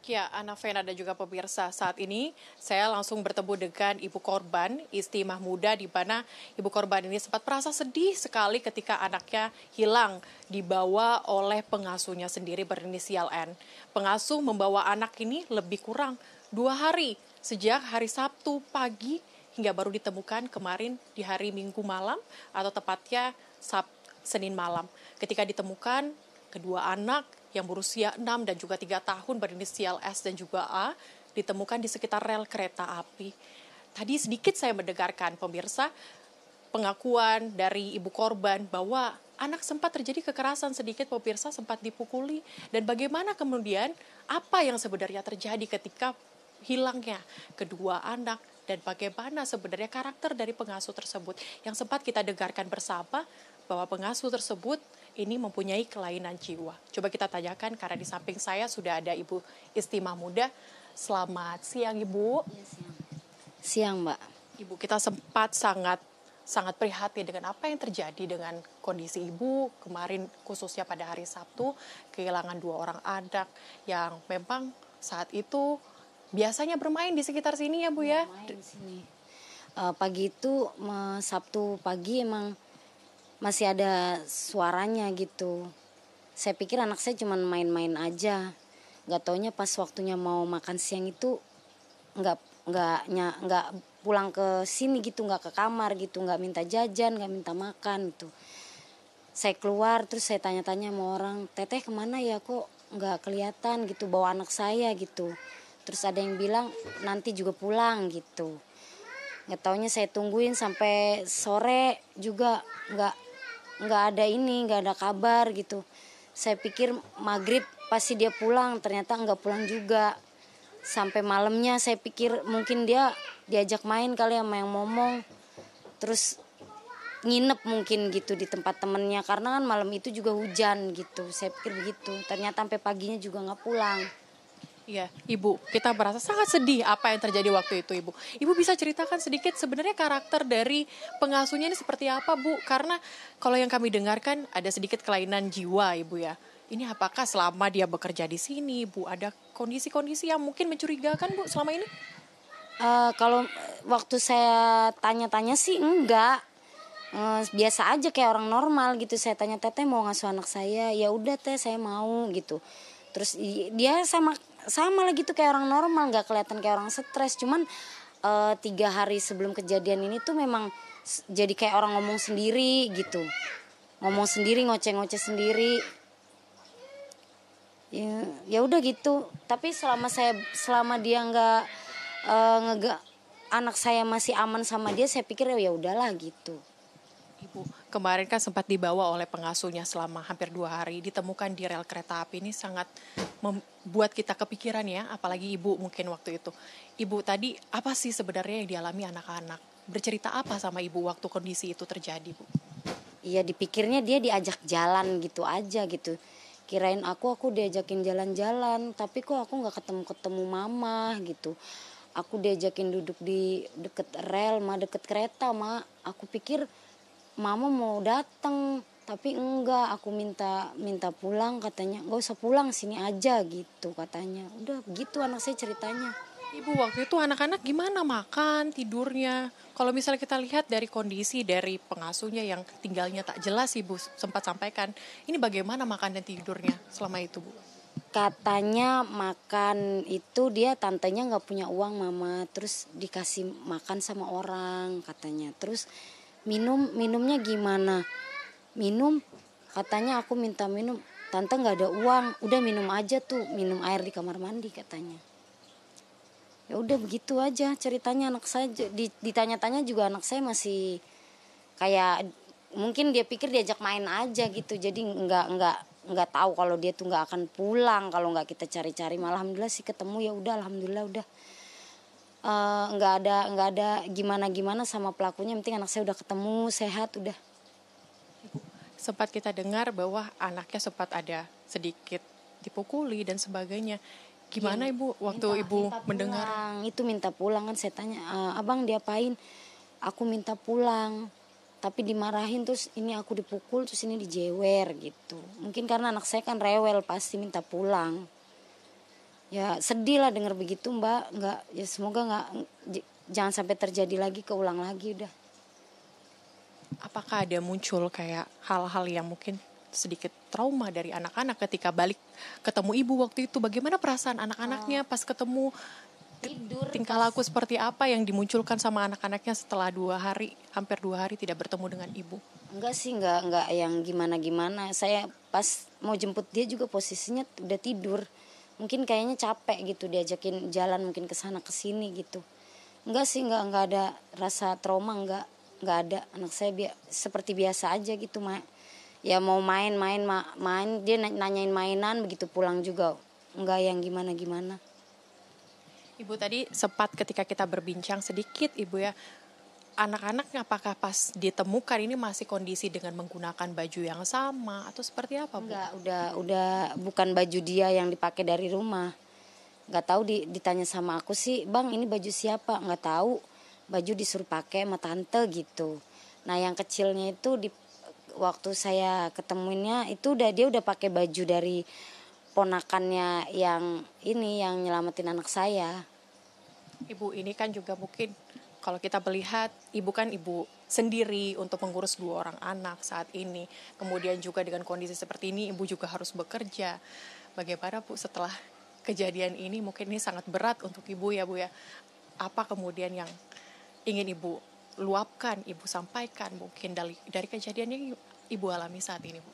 Ya, Ana Vena dan juga pemirsa, saat ini saya langsung bertemu dengan ibu korban, Isti Mahmuda, di mana ibu korban ini sempat merasa sedih sekali ketika anaknya hilang dibawa oleh pengasuhnya sendiri berinisial N. Pengasuh membawa anak ini lebih kurang 2 hari, sejak hari Sabtu pagi hingga baru ditemukan kemarin di hari Minggu malam atau tepatnya Senin malam. Ketika ditemukan, kedua anak yang berusia 6 dan juga 3 tahun berinisial S dan juga A ditemukan di sekitar rel kereta api. Tadi sedikit saya mendengarkan pemirsa pengakuan dari ibu korban bahwa anak sempat terjadi kekerasan sedikit, pemirsa sempat dipukuli, dan bagaimana kemudian apa yang sebenarnya terjadi ketika hilangnya kedua anak dan bagaimana sebenarnya karakter dari pengasuh tersebut yang sempat kita dengarkan bersama bahwa pengasuh tersebut ini mempunyai kelainan jiwa. Coba kita tanyakan karena di samping saya sudah ada Ibu Isti Mahmuda. Selamat siang Ibu. Ya, siang Mbak. Ibu, kita sempat sangat prihatin dengan apa yang terjadi dengan kondisi Ibu kemarin, khususnya pada hari Sabtu, kehilangan 2 orang anak yang memang saat itu biasanya bermain di sekitar sini ya Bu ya. Bermain di sini. Pagi itu Sabtu pagi emang masih ada suaranya gitu. Saya pikir anak saya cuma main-main aja. Gak taunya pas waktunya mau makan siang itu nggak pulang ke sini gitu, nggak ke kamar gitu, nggak minta jajan, nggak minta makan gitu. Saya keluar terus saya tanya-tanya sama orang, Teteh kemana ya, kok nggak kelihatan gitu bawa anak saya gitu. Terus ada yang bilang nanti juga pulang gitu. Nggak taunya saya tungguin sampai sore juga nggak ada kabar gitu. Saya pikir maghrib pasti dia pulang, ternyata nggak pulang juga. Sampai malamnya saya pikir mungkin dia diajak main kali sama yang momong, terus nginep mungkin gitu di tempat temennya karena kan malam itu juga hujan gitu. Saya pikir begitu, ternyata sampai paginya juga nggak pulang. Iya, Ibu, kita merasa sangat sedih apa yang terjadi waktu itu, Ibu. Ibu bisa ceritakan sedikit sebenarnya karakter dari pengasuhnya ini seperti apa, Bu? Karena kalau yang kami dengarkan ada sedikit kelainan jiwa, Ibu ya. Ini apakah selama dia bekerja di sini, Bu, ada kondisi-kondisi yang mungkin mencurigakan, Bu, selama ini? Kalau waktu saya tanya-tanya sih enggak. biasa aja kayak orang normal gitu. Saya tanya, teteh mau ngasuh anak saya? Ya udah teh, saya mau gitu. Terus dia sama lah gitu kayak orang normal, nggak kelihatan kayak orang stres. Cuman 3 hari sebelum kejadian ini tuh memang jadi kayak orang ngomong sendiri gitu, ngomong sendiri, ngoceh-ngoceh sendiri. Ya udah gitu. Tapi selama dia nggak anak saya masih aman sama dia, saya pikir ya udahlah gitu. Ibu, kemarin kan sempat dibawa oleh pengasuhnya selama hampir 2 hari, ditemukan di rel kereta api. Ini sangat membuat kita kepikiran ya, apalagi ibu mungkin waktu itu. Ibu tadi, apa sih sebenarnya yang dialami anak-anak? Bercerita apa sama ibu waktu kondisi itu terjadi, Bu? Iya, dipikirnya dia diajak jalan gitu aja gitu. Kirain aku diajakin jalan-jalan, tapi kok aku nggak ketemu mama gitu. Aku diajakin duduk di deket rel, deket kereta, Aku pikir mama mau datang, tapi enggak. Aku minta pulang, katanya nggak usah pulang, sini aja gitu katanya. Udah begitu anak saya ceritanya. Ibu, waktu itu anak-anak gimana makan, tidurnya? Kalau misalnya kita lihat dari kondisi dari pengasuhnya yang tinggalnya tak jelas, Ibu sempat sampaikan, ini bagaimana makan dan tidurnya selama itu, Bu? Katanya makan itu dia tantenya nggak punya uang, Mama, terus dikasih makan sama orang katanya. Terus minumnya gimana? Minum, katanya aku minta minum, tante nggak ada uang, udah minum aja tuh, minum air di kamar mandi katanya. Ya udah begitu aja ceritanya. Anak saya ditanya-tanya juga, anak saya masih kayak mungkin dia pikir diajak main aja gitu, jadi nggak tahu kalau dia tuh nggak akan pulang kalau nggak kita cari-cari. Malah alhamdulillah sih ketemu, ya udah alhamdulillah udah nggak ada gimana sama pelakunya. Yang penting anak saya udah ketemu, sehat udah. Sempat kita dengar bahwa anaknya sempat ada sedikit dipukuli dan sebagainya. Gimana Ibu waktu Ibu mendengar? Itu minta pulang kan, saya tanya, abang diapain? Aku minta pulang, tapi dimarahin, terus ini aku dipukul, terus ini dijewer gitu. Mungkin karena anak saya kan rewel, pasti minta pulang. Ya sedih lah dengar begitu, Mbak. Ya semoga jangan sampai terjadi lagi, keulang lagi udah. Apakah ada muncul kayak hal-hal yang mungkin sedikit trauma dari anak-anak ketika balik ketemu ibu waktu itu? Bagaimana perasaan anak-anaknya pas ketemu? Tidur, tingkah laku seperti apa yang dimunculkan sama anak-anaknya setelah hampir 2 hari tidak bertemu dengan ibu? Enggak sih, enggak yang gimana-gimana. Saya pas mau jemput dia juga posisinya udah tidur. Mungkin kayaknya capek gitu, diajakin jalan mungkin ke sana ke sini gitu. Enggak sih, enggak ada rasa trauma, enggak ada. Anak saya seperti biasa aja gitu, Mak. Ya mau main, dia nanyain mainan, begitu pulang juga enggak yang gimana-gimana. Ibu tadi sempat ketika kita berbincang sedikit, Ibu ya, anak-anak apakah pas ditemukan ini masih kondisi dengan menggunakan baju yang sama atau seperti apa, Bu? Enggak, udah bukan baju dia yang dipakai dari rumah. Enggak tahu, ditanya sama aku sih, "Bang, ini baju siapa?" Enggak tahu. Baju disuruh pakai sama tante gitu. Nah, yang kecilnya itu waktu saya ketemuinnya itu dia udah pakai baju dari ponakannya yang nyelamatin anak saya. Ibu, ini kan juga mungkin kalau kita melihat ibu kan ibu sendiri untuk mengurus 2 orang anak saat ini. Kemudian juga dengan kondisi seperti ini ibu juga harus bekerja. Bagaimana Bu setelah kejadian ini? Mungkin ini sangat berat untuk ibu ya, Bu ya. Apa kemudian yang ingin ibu luapkan, ibu sampaikan mungkin dari kejadian yang ibu alami saat ini, Bu?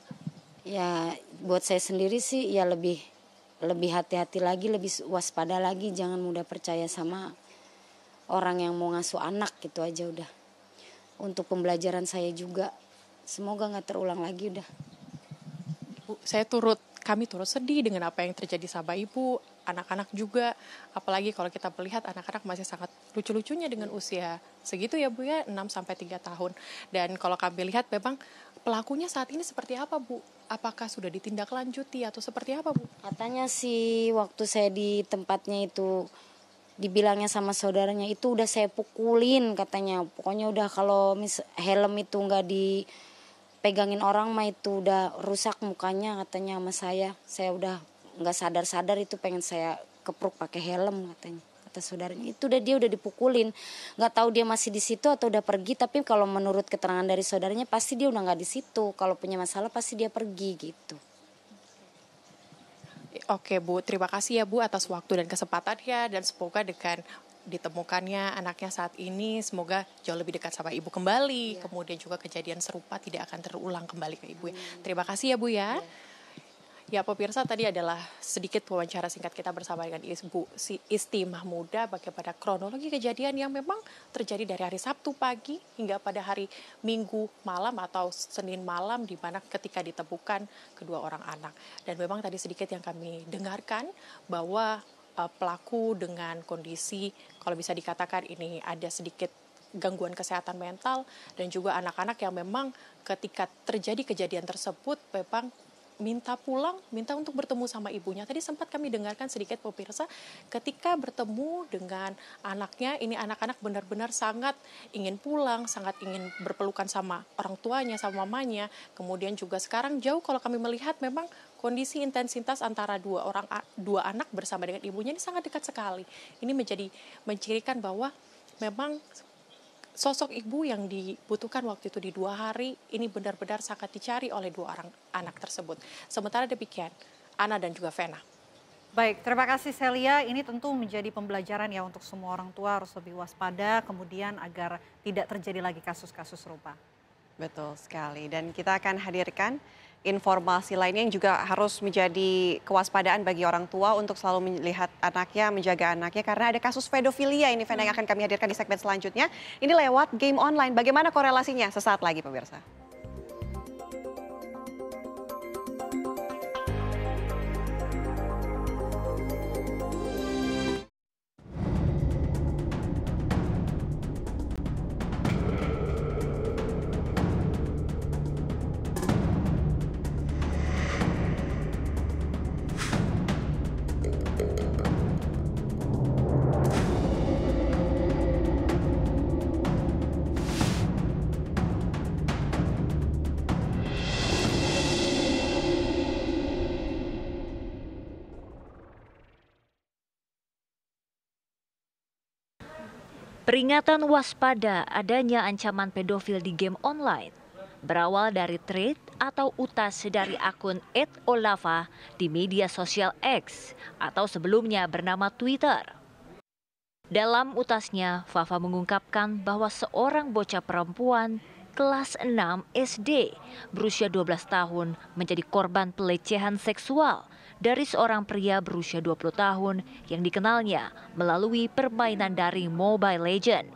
Ya buat saya sendiri sih ya lebih hati-hati lagi, lebih waspada lagi, jangan mudah percaya sama orang yang mau ngasuh anak gitu aja udah. Untuk pembelajaran saya juga, semoga nggak terulang lagi udah. Bu, kami turut sedih dengan apa yang terjadi sama ibu, anak-anak juga, apalagi kalau kita melihat anak-anak masih sangat lucu-lucunya dengan usia segitu ya Bu ya, 6-3 tahun. Dan kalau kami lihat memang pelakunya saat ini seperti apa, Bu? Apakah sudah ditindaklanjuti atau seperti apa, Bu? Katanya sih waktu saya di tempatnya itu dibilangnya sama saudaranya itu udah saya pukulin katanya. Pokoknya udah kalau helm itu nggak dipegangin orang mah itu udah rusak mukanya katanya sama saya. Saya udah nggak sadar-sadar itu pengen saya kepruk pakai helm katanya. kata saudaranya. Itu dia udah dipukulin, nggak tahu dia masih di situ atau udah pergi. Tapi kalau menurut keterangan dari saudaranya pasti dia udah nggak di situ. Kalau punya masalah pasti dia pergi gitu. Oke Bu, terima kasih ya Bu atas waktu dan kesempatannya, dan semoga dengan ditemukannya anaknya saat ini semoga jauh lebih dekat sama Ibu kembali. Kemudian juga kejadian serupa tidak akan terulang kembali ke Ibu. Terima kasih ya Bu ya. Ya pemirsa, tadi adalah sedikit wawancara singkat kita bersama dengan Ibu Isti Mahmuda bagaimana kronologi kejadian yang memang terjadi dari hari Sabtu pagi hingga pada hari Minggu malam atau Senin malam, di mana ketika ditemukan kedua orang anak. Dan memang tadi sedikit yang kami dengarkan bahwa pelaku dengan kondisi kalau bisa dikatakan ini ada sedikit gangguan kesehatan mental, dan juga anak-anak yang memang ketika terjadi kejadian tersebut memang minta pulang, minta untuk bertemu sama ibunya. Tadi sempat kami dengarkan sedikit pemirsa, ketika bertemu dengan anaknya, ini anak-anak benar-benar sangat ingin pulang, sangat ingin berpelukan sama orang tuanya, sama mamanya. Kemudian juga sekarang jauh kalau kami melihat memang kondisi intensitas antara dua anak bersama dengan ibunya ini sangat dekat sekali. Ini mencirikan bahwa memang sosok ibu yang dibutuhkan waktu itu di 2 hari ini benar-benar sangat dicari oleh 2 orang anak tersebut. Sementara demikian, Ana dan juga Vena. Baik, terima kasih Celia. Ini tentu menjadi pembelajaran ya untuk semua orang tua, harus lebih waspada kemudian agar tidak terjadi lagi kasus-kasus serupa. Betul sekali, dan kita akan hadirkan informasi lainnya yang juga harus menjadi kewaspadaan bagi orang tua untuk selalu melihat anaknya, menjaga anaknya, karena ada kasus pedofilia ini Vena yang akan kami hadirkan di segmen selanjutnya. Ini lewat game online. Bagaimana korelasinya? Sesaat lagi pemirsa. Peringatan waspada adanya ancaman pedofil di game online berawal dari thread atau utas dari akun @olava di media sosial X atau sebelumnya bernama Twitter. Dalam utasnya, Fafa mengungkapkan bahwa seorang bocah perempuan kelas 6 SD berusia 12 tahun menjadi korban pelecehan seksual dari seorang pria berusia 20 tahun yang dikenalnya melalui permainan daring Mobile Legends.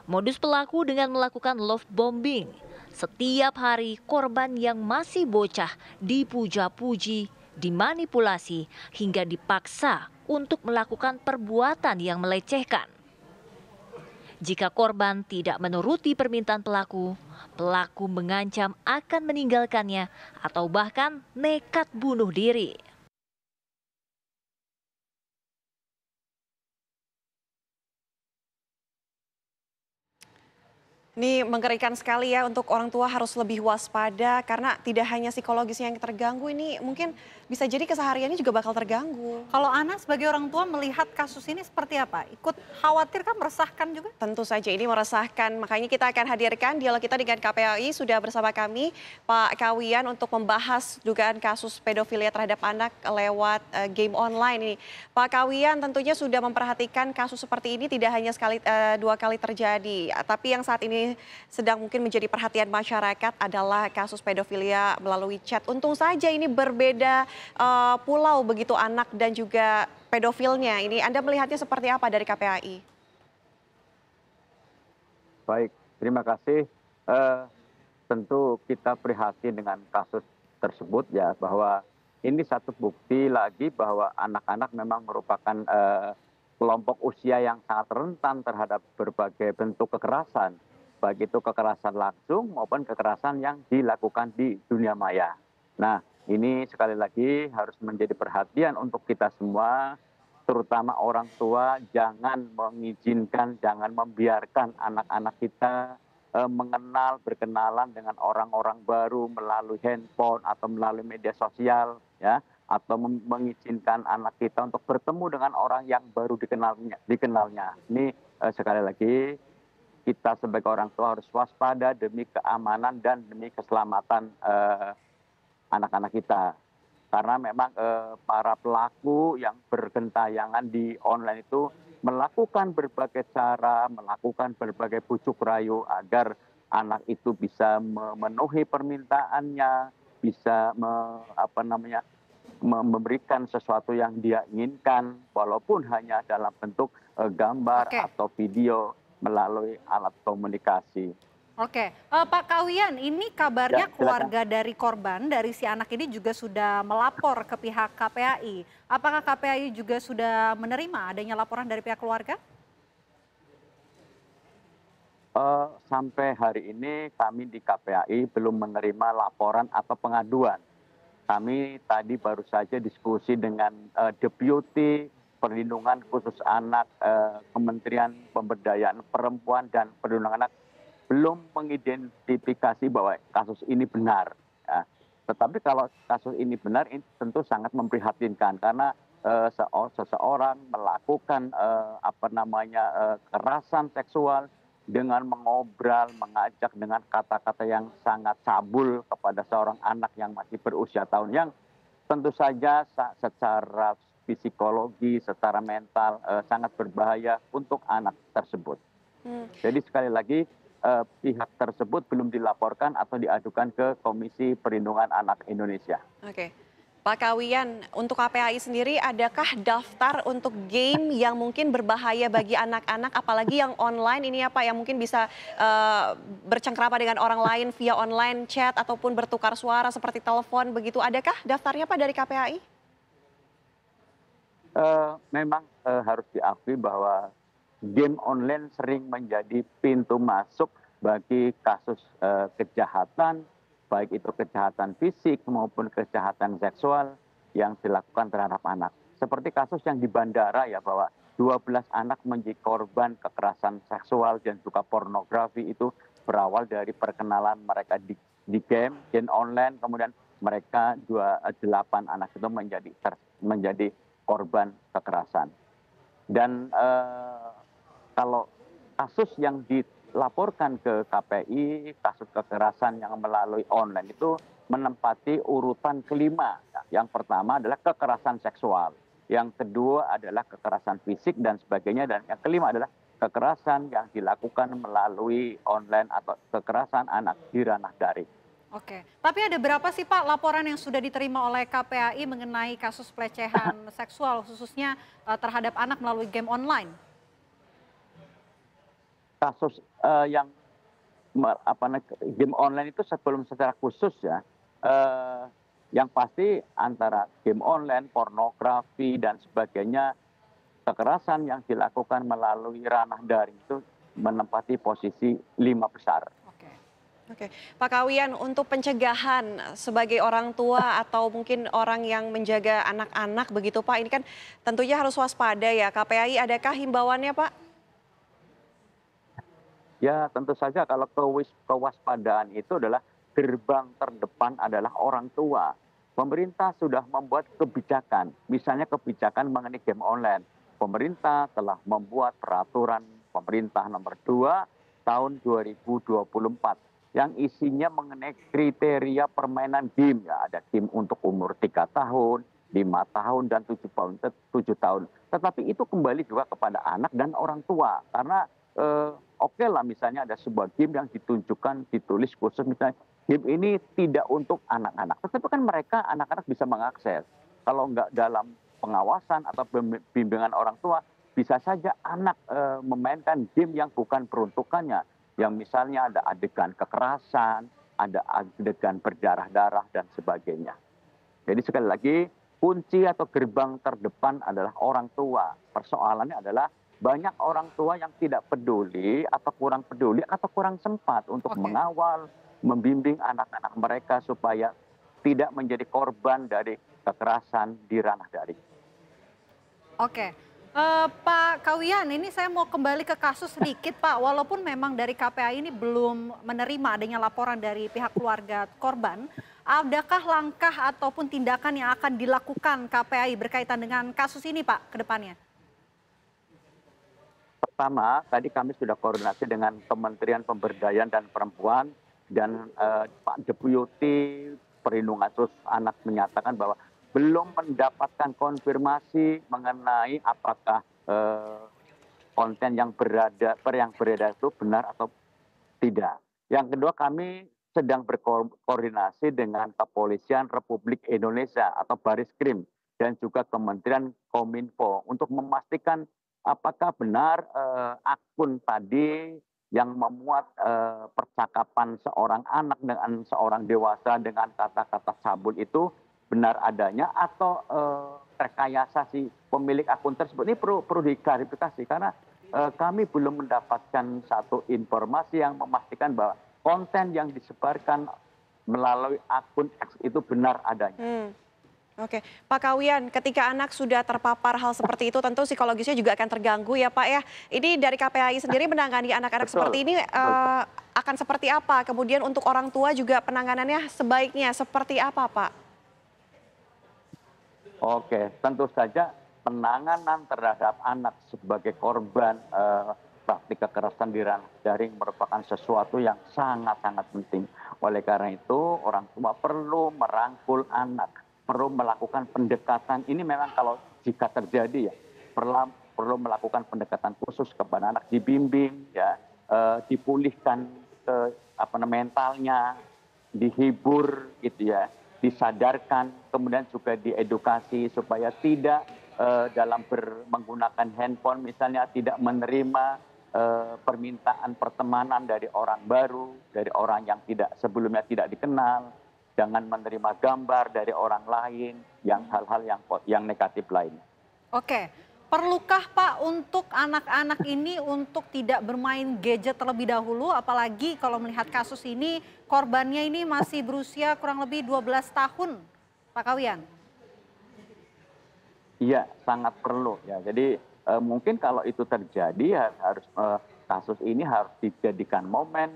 Modus pelaku dengan melakukan love bombing. Setiap hari korban yang masih bocah dipuja-puji, dimanipulasi, hingga dipaksa untuk melakukan perbuatan yang melecehkan. Jika korban tidak menuruti permintaan pelaku, pelaku mengancam akan meninggalkannya atau bahkan nekat bunuh diri. Ini mengerikan sekali ya, untuk orang tua harus lebih waspada karena tidak hanya psikologisnya yang terganggu, ini mungkin bisa jadi kesehariannya juga bakal terganggu. Kalau Ana sebagai orang tua melihat kasus ini seperti apa? Ikut khawatir kan, meresahkan juga? Tentu saja ini meresahkan, makanya kita akan hadirkan dialog kita dengan KPAI. Sudah bersama kami Pak Kawian untuk membahas dugaan kasus pedofilia terhadap anak lewat game online ini. Pak Kawian tentunya sudah memperhatikan kasus seperti ini tidak hanya dua kali terjadi, tapi yang saat ini sedang mungkin menjadi perhatian masyarakat adalah kasus pedofilia melalui chat. Untung saja ini berbeda pulau begitu anak dan juga pedofilnya. Ini Anda melihatnya seperti apa dari KPAI? Baik, terima kasih. Tentu kita prihatin dengan kasus tersebut ya, bahwa ini satu bukti lagi bahwa anak-anak memang merupakan kelompok usia yang sangat rentan terhadap berbagai bentuk kekerasan. Baik itu kekerasan langsung maupun kekerasan yang dilakukan di dunia maya. Nah, ini sekali lagi harus menjadi perhatian untuk kita semua, terutama orang tua. Jangan mengizinkan, jangan membiarkan anak-anak kita mengenal, berkenalan dengan orang-orang baru melalui handphone atau melalui media sosial, ya. atau mengizinkan anak kita untuk bertemu dengan orang yang baru dikenalnya. Ini sekali lagi kita sebagai orang tua harus waspada demi keamanan dan demi keselamatan anak-anak kita. Karena memang para pelaku yang bergentayangan di online itu melakukan berbagai cara, melakukan berbagai bujuk rayu agar anak itu bisa memenuhi permintaannya, bisa memberikan sesuatu yang dia inginkan, walaupun hanya dalam bentuk gambar atau video melalui alat komunikasi. Oke, Pak Kawian, ini kabarnya keluarga dari korban, dari si anak ini juga sudah melapor ke pihak KPAI. Apakah KPAI juga sudah menerima adanya laporan dari pihak keluarga? Sampai hari ini kami di KPAI belum menerima laporan atau pengaduan. Kami tadi baru saja diskusi dengan Deputi Perlindungan Khusus Anak, Kementerian Pemberdayaan Perempuan dan Perlindungan Anak belum mengidentifikasi bahwa kasus ini benar. Ya. Tetapi kalau kasus ini benar, ini tentu sangat memprihatinkan karena seseorang melakukan kekerasan seksual dengan mengobrol, mengajak dengan kata-kata yang sangat cabul kepada seorang anak yang masih berusia tahun, yang tentu saja secara psikologi, secara mental sangat berbahaya untuk anak tersebut. Jadi sekali lagi pihak tersebut belum dilaporkan atau diadukan ke Komisi Perlindungan Anak Indonesia. Oke. Pak Kawian, untuk KPAI sendiri adakah daftar untuk game yang mungkin berbahaya bagi anak-anak, apalagi yang online ini ya Pak, yang mungkin bisa bercengkrama dengan orang lain via online chat ataupun bertukar suara seperti telepon begitu, adakah daftarnya Pak dari KPAI? Memang harus diakui bahwa game online sering menjadi pintu masuk bagi kasus kejahatan, baik itu kejahatan fisik maupun kejahatan seksual yang dilakukan terhadap anak. Seperti kasus yang di bandara ya, bahwa 12 anak menjadi korban kekerasan seksual dan juga pornografi, itu berawal dari perkenalan mereka di game online, kemudian mereka 8 anak itu menjadi korban kekerasan. Dan kalau kasus yang dilaporkan ke KPI, kasus kekerasan yang melalui online itu menempati urutan kelima. Yang pertama adalah kekerasan seksual, yang kedua adalah kekerasan fisik dan sebagainya, dan yang kelima adalah kekerasan yang dilakukan melalui online atau kekerasan anak di ranah daring. Oke, tapi ada berapa sih Pak laporan yang sudah diterima oleh KPAI mengenai kasus pelecehan seksual khususnya terhadap anak melalui game online? Kasus yang game online itu sebelum secara khusus ya, yang pasti antara game online, pornografi dan sebagainya, kekerasan yang dilakukan melalui ranah daring itu menempati posisi 5 besar. Oke, Pak Kawian, untuk pencegahan sebagai orang tua atau mungkin orang yang menjaga anak-anak begitu Pak, ini kan tentunya harus waspada ya. KPAI adakah himbauannya Pak? Ya tentu saja, kalau kewaspadaan itu adalah gerbang terdepan adalah orang tua. Pemerintah sudah membuat kebijakan, misalnya kebijakan mengenai game online. Pemerintah telah membuat peraturan pemerintah nomor 2 tahun 2024 yang isinya mengenai kriteria permainan game. Ya, ada game untuk umur 3 tahun, 5 tahun, dan 7 tahun. Tetapi itu kembali juga kepada anak dan orang tua. Karena oke lah misalnya ada sebuah game yang ditunjukkan, ditulis khusus misalnya game ini tidak untuk anak-anak. Tetapi kan mereka, anak-anak bisa mengakses. Kalau nggak dalam pengawasan atau bimbingan orang tua, bisa saja anak memainkan game yang bukan peruntukannya. Yang misalnya ada adegan kekerasan, ada adegan berdarah-darah dan sebagainya. Jadi sekali lagi, kunci atau gerbang terdepan adalah orang tua. Persoalannya adalah banyak orang tua yang tidak peduli atau kurang peduli atau kurang sempat untuk mengawal, membimbing anak-anak mereka supaya tidak menjadi korban dari kekerasan di ranah daring. Oke, Pak Kawian, ini saya mau kembali ke kasus sedikit Pak. Walaupun memang dari KPAI ini belum menerima adanya laporan dari pihak keluarga korban, adakah langkah ataupun tindakan yang akan dilakukan KPAI berkaitan dengan kasus ini Pak ke depannya? Pertama, tadi kami sudah koordinasi dengan Kementerian Pemberdayaan dan Perempuan dan Pak Deputi Perlindungan Anak menyatakan bahwa belum mendapatkan konfirmasi mengenai apakah konten yang beredar itu benar atau tidak. Yang kedua, kami sedang berkoordinasi dengan Kepolisian Republik Indonesia atau Bariskrim dan juga Kementerian Kominfo untuk memastikan apakah benar akun tadi yang memuat percakapan seorang anak dengan seorang dewasa dengan kata-kata cabul itu benar adanya atau rekayasa si pemilik akun tersebut. Ini perlu diklarifikasi karena kami belum mendapatkan satu informasi yang memastikan bahwa konten yang disebarkan melalui akun X itu benar adanya. Oke, Pak Kawian, ketika anak sudah terpapar hal seperti itu, tentu psikologisnya juga akan terganggu ya Pak ya. Ini dari KPAI sendiri menangani anak-anak seperti ini akan seperti apa? Kemudian untuk orang tua juga penanganannya sebaiknya seperti apa Pak? Oke, tentu saja penanganan terhadap anak sebagai korban praktik kekerasan di ranah daring merupakan sesuatu yang sangat-sangat penting. Oleh karena itu, orang tua perlu merangkul anak, perlu melakukan pendekatan. Ini memang kalau jika terjadi ya, perlu melakukan pendekatan khusus kepada anak, dibimbing, ya, dipulihkan mentalnya, dihibur, gitu ya, disadarkan, kemudian juga diedukasi supaya tidak dalam menggunakan handphone misalnya tidak menerima permintaan pertemanan dari orang baru, dari orang yang sebelumnya tidak dikenal, jangan menerima gambar dari orang lain, yang hal-hal yang negatif lainnya. Oke, perlukah Pak untuk anak-anak ini untuk tidak bermain gadget terlebih dahulu, apalagi kalau melihat kasus ini korbannya ini masih berusia kurang lebih 12 tahun, Pak Kawian? Iya, sangat perlu ya. Jadi mungkin kalau itu terjadi kasus ini harus dijadikan momen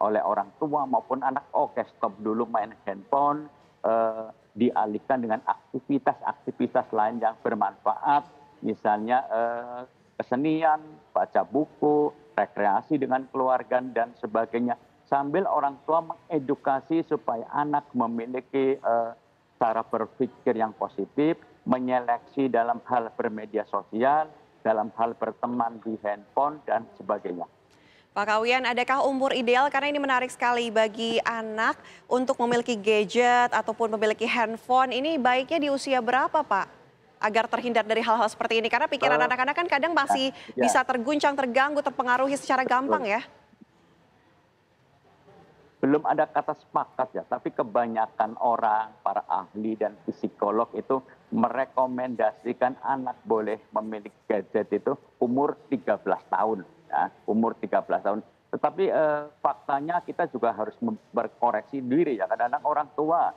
oleh orang tua maupun anak. Oke, stop dulu main handphone, dialihkan dengan aktivitas-aktivitas lain yang bermanfaat, misalnya kesenian, baca buku, rekreasi dengan keluarga dan sebagainya. Sambil orang tua mengedukasi supaya anak memiliki cara berpikir yang positif, menyeleksi dalam hal bermedia sosial, dalam hal berteman di handphone, dan sebagainya. Pak Kawian, adakah umur ideal? Karena ini menarik sekali bagi anak untuk memiliki gadget ataupun memiliki handphone. Ini baiknya di usia berapa, Pak? Agar terhindar dari hal-hal seperti ini. Karena pikiran anak-anak kan kadang masih bisa terguncang, terganggu, terpengaruhi secara gampang ya. Belum ada kata sepakat ya, tapi kebanyakan orang, para ahli dan psikolog itu merekomendasikan anak boleh memiliki gadget itu umur 13 tahun. Ya, umur 13 tahun. Tetapi faktanya kita juga harus berkoreksi diri ya. Kadang-kadang orang tua,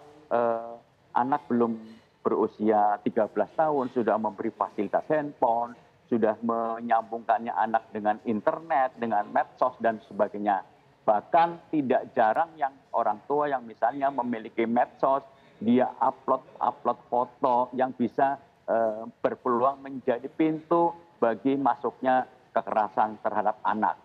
anak belum berusia 13 tahun sudah memberi fasilitas handphone, sudah menyambungkannya anak dengan internet, dengan medsos dan sebagainya. Bahkan tidak jarang yang orang tua yang misalnya memiliki medsos, dia upload foto yang bisa berpeluang menjadi pintu bagi masuknya kekerasan terhadap anak.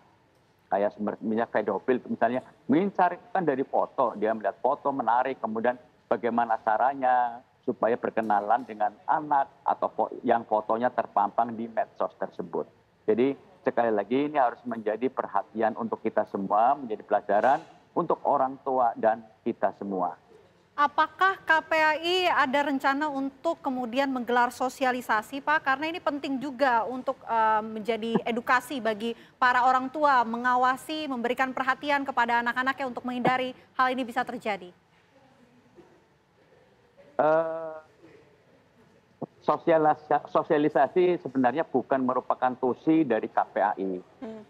Kayak sebenarnya pedofil misalnya, mencarikan dari foto, dia melihat foto menarik, kemudian bagaimana caranya supaya berkenalan dengan anak atau yang fotonya terpampang di medsos tersebut. Jadi sekali lagi ini harus menjadi perhatian untuk kita semua, menjadi pelajaran untuk orang tua dan kita semua. Apakah KPAI ada rencana untuk kemudian menggelar sosialisasi Pak? Karena ini penting juga untuk menjadi edukasi bagi para orang tua, mengawasi, memberikan perhatian kepada anak-anaknya untuk menghindari hal ini bisa terjadi. Sosialisasi sebenarnya bukan merupakan tusi dari KPAI,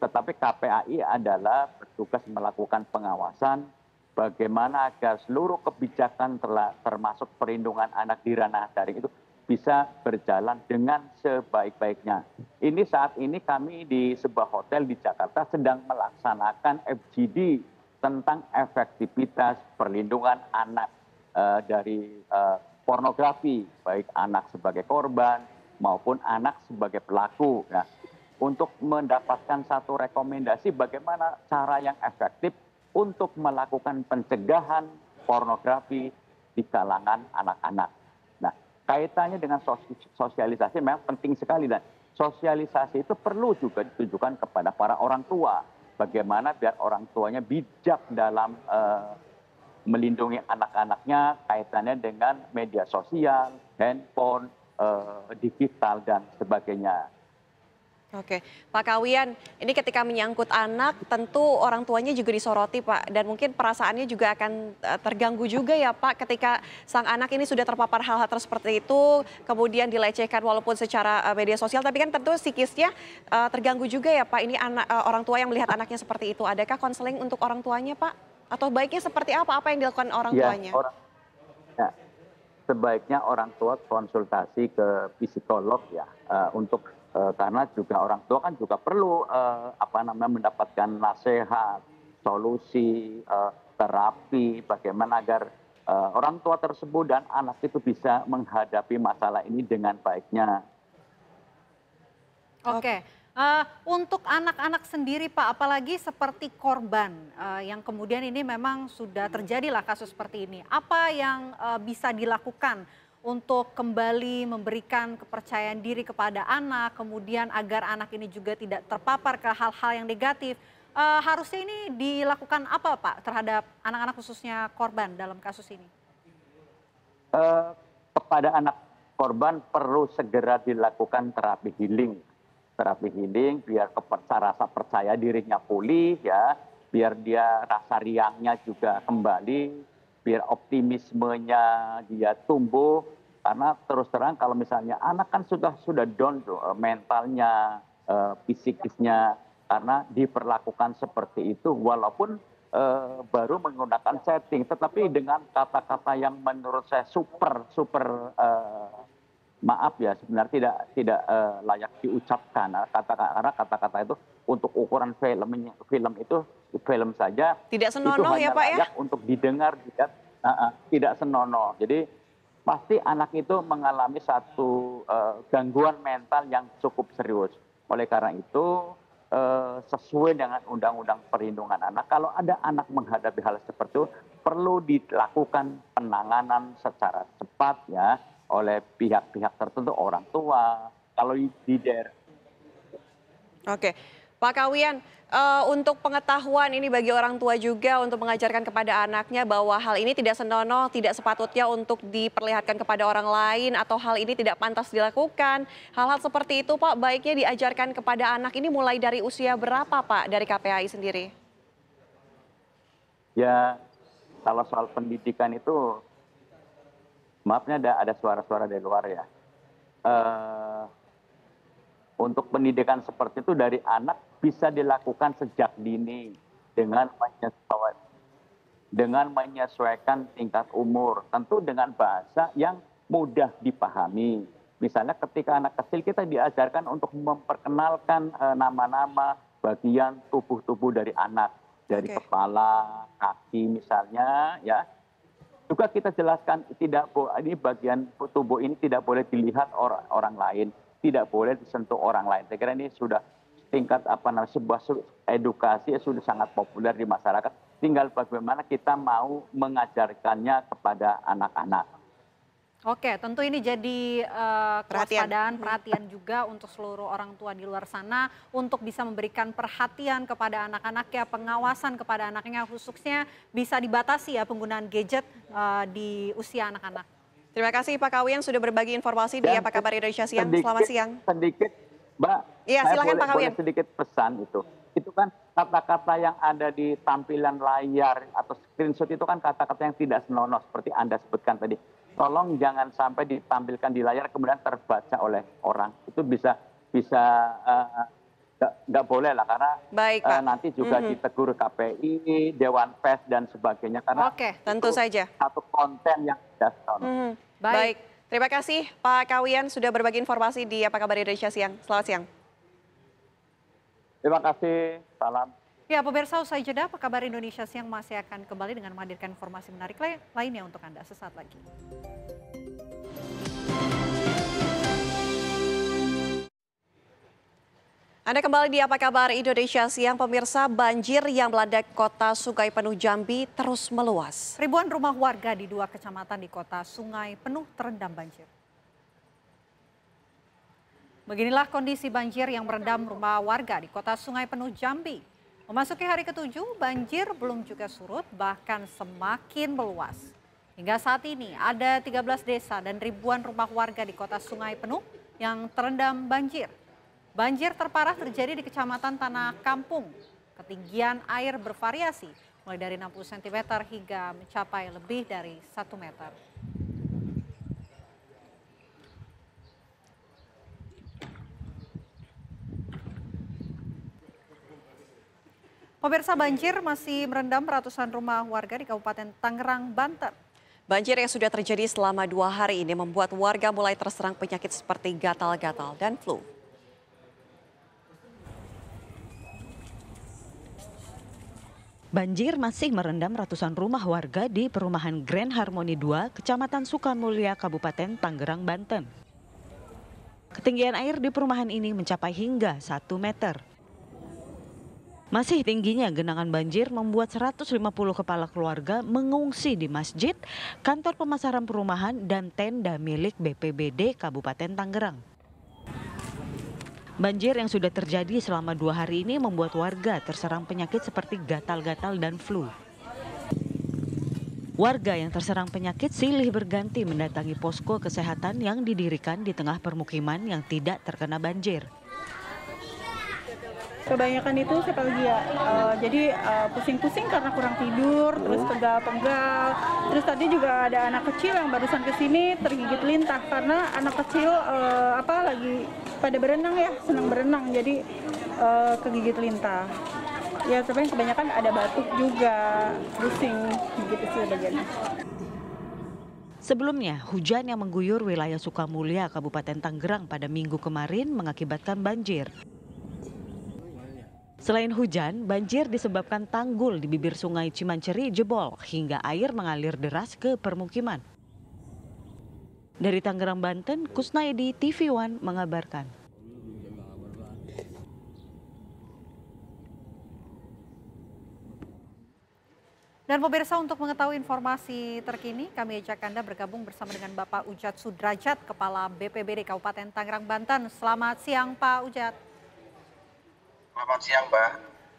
tetapi KPAI adalah bertugas melakukan pengawasan bagaimana agar seluruh kebijakan termasuk perlindungan anak di ranah daring itu bisa berjalan dengan sebaik-baiknya. Ini saat ini kami di sebuah hotel di Jakarta sedang melaksanakan FGD tentang efektivitas perlindungan anak dari pornografi, baik anak sebagai korban maupun anak sebagai pelaku. Nah, untuk mendapatkan satu rekomendasi bagaimana cara yang efektif untuk melakukan pencegahan pornografi di kalangan anak-anak. Nah, kaitannya dengan sosialisasi memang penting sekali, dan sosialisasi itu perlu juga ditujukan kepada para orang tua. Bagaimana biar orang tuanya bijak dalam melindungi anak-anaknya kaitannya dengan media sosial, handphone, digital, dan sebagainya. Oke, Pak Kawian, ini ketika menyangkut anak, tentu orang tuanya juga disoroti, Pak. Dan mungkin perasaannya juga akan terganggu juga ya, Pak, ketika sang anak ini sudah terpapar hal-hal seperti itu, kemudian dilecehkan walaupun secara media sosial, tapi kan tentu psikisnya terganggu juga ya, Pak. Ini orang tua yang melihat anaknya seperti itu. Adakah konseling untuk orang tuanya, Pak? Atau baiknya seperti apa yang dilakukan orang tuanya? Sebaiknya orang tua konsultasi ke psikolog ya, untuk karena juga orang tua kan juga perlu mendapatkan nasihat, solusi, terapi, bagaimana agar orang tua tersebut dan anak itu bisa menghadapi masalah ini dengan baiknya. Oke. Untuk anak-anak sendiri Pak, apalagi seperti korban yang kemudian ini memang sudah terjadilah kasus seperti ini. Apa yang bisa dilakukan untuk kembali memberikan kepercayaan diri kepada anak, kemudian agar anak ini juga tidak terpapar ke hal-hal yang negatif. Harusnya ini dilakukan apa Pak terhadap anak-anak khususnya korban dalam kasus ini? Kepada anak korban perlu segera dilakukan terapi healing biar rasa percaya dirinya pulih ya, biar dia rasa riangnya juga kembali, biar optimismenya dia tumbuh. Karena terus terang kalau misalnya anak kan sudah down tuh, mentalnya, psikisnya, karena diperlakukan seperti itu walaupun baru menggunakan setting, tetapi dengan kata-kata yang menurut saya super maaf ya, sebenarnya tidak layak diucapkan, karena kata-kata itu untuk ukuran film saja tidak senonoh itu ya hanya Pak layak ya? untuk didengar, tidak senonoh. Jadi pasti anak itu mengalami satu gangguan mental yang cukup serius. Oleh karena itu sesuai dengan Undang-Undang Perlindungan Anak, kalau ada anak menghadapi hal seperti itu perlu dilakukan penanganan secara cepat ya oleh pihak-pihak tertentu, orang tua, kalau di daerah. Oke, Pak Kawian, untuk pengetahuan ini bagi orang tua juga untuk mengajarkan kepada anaknya bahwa hal ini tidak senonoh, tidak sepatutnya untuk diperlihatkan kepada orang lain atau hal ini tidak pantas dilakukan. Hal-hal seperti itu Pak baiknya diajarkan kepada anak ini mulai dari usia berapa Pak dari KPAI sendiri? Ya, kalau soal pendidikan itu maafnya ada suara-suara dari luar ya. Untuk pendidikan seperti itu dari anak bisa dilakukan sejak dini dengan menyesuaikan tingkat umur. Tentu dengan bahasa yang mudah dipahami. Misalnya ketika anak kecil kita diajarkan untuk memperkenalkan nama-nama bagian tubuh dari anak. Dari kepala, kaki misalnya ya. Juga kita jelaskan ini bagian tubuh ini tidak boleh dilihat orang lain, tidak boleh disentuh orang lain. Saya kira ini sudah tingkat sebuah edukasi sudah sangat populer di masyarakat. Tinggal bagaimana kita mau mengajarkannya kepada anak-anak. Oke, tentu ini jadi kewaspadaan, perhatian juga untuk seluruh orang tua di luar sana untuk bisa memberikan perhatian kepada anak-anaknya, pengawasan kepada anaknya, khususnya bisa dibatasi ya penggunaan gadget di usia anak-anak. Terima kasih Pak Kawian sudah berbagi informasi di Apa Kabar Indonesia Siang. Selamat siang. Sedikit, Mbak. Iya, silakan Pak Kawian. Boleh sedikit pesan itu. Itu kan kata-kata yang ada di tampilan layar atau screenshot itu kan kata-kata yang tidak senonoh seperti Anda sebutkan tadi. Tolong jangan sampai ditampilkan di layar kemudian terbaca oleh orang. Itu bisa nggak boleh lah karena nanti juga ditegur KPI, Dewan Pers dan sebagainya karena tentu saja satu konten yang tidak senonoh. Baik, terima kasih Pak Kawian sudah berbagi informasi di Apa Kabar Indonesia Siang. Selamat siang. Terima kasih, salam. Ya, pemirsa, usai jeda, apa kabar Indonesia Siang masih akan kembali dengan menghadirkan informasi menarik lainnya untuk Anda sesaat lagi. Anda kembali di Apa Kabar Indonesia Siang, pemirsa. Banjir yang melanda kota Sungai Penuh Jambi terus meluas. Ribuan rumah warga di 2 kecamatan di kota Sungai Penuh terendam banjir. Beginilah kondisi banjir yang merendam rumah warga di kota Sungai Penuh Jambi. Memasuki hari ke-7, banjir belum juga surut, bahkan semakin meluas. Hingga saat ini ada 13 desa dan ribuan rumah warga di kota Sungai Penuh yang terendam banjir. Banjir terparah terjadi di Kecamatan Tanah Kampung. Ketinggian air bervariasi, mulai dari 60 cm hingga mencapai lebih dari 1 meter. Pemirsa, banjir masih merendam ratusan rumah warga di Kabupaten Tangerang, Banten. Banjir yang sudah terjadi selama 2 hari ini membuat warga mulai terserang penyakit seperti gatal-gatal dan flu. Banjir masih merendam ratusan rumah warga di perumahan Grand Harmony 2, Kecamatan Sukamulya, Kabupaten Tangerang, Banten. Ketinggian air di perumahan ini mencapai hingga 1 meter. Masih tingginya genangan banjir membuat 150 kepala keluarga mengungsi di masjid, kantor pemasaran perumahan, dan tenda milik BPBD Kabupaten Tangerang. Banjir yang sudah terjadi selama 2 hari ini membuat warga terserang penyakit seperti gatal-gatal dan flu. Warga yang terserang penyakit silih berganti mendatangi posko kesehatan yang didirikan di tengah permukiman yang tidak terkena banjir. Kebanyakan itu sepalgia, jadi pusing-pusing karena kurang tidur, terus pegal-pegal. Terus tadi juga ada anak kecil yang barusan kesini tergigit lintah karena anak kecil lagi pada berenang ya, senang berenang, jadi kegigit lintah. Ya, tapi kebanyakan ada batuk juga, pusing, gitu sih bagiannya. Sebelumnya, hujan yang mengguyur wilayah Sukamulya, Kabupaten Tangerang pada Minggu kemarin mengakibatkan banjir. Selain hujan, banjir disebabkan tanggul di bibir sungai Cimanceri jebol hingga air mengalir deras ke permukiman. Dari Tangerang, Banten, Kusnaidi, TV One mengabarkan. Dan pemirsa, untuk mengetahui informasi terkini, kami ajak Anda bergabung bersama dengan Bapak Ujat Sudrajat, Kepala BPBD Kabupaten Tangerang, Banten. Selamat siang, Pak Ujat. Selamat siang, Mbak.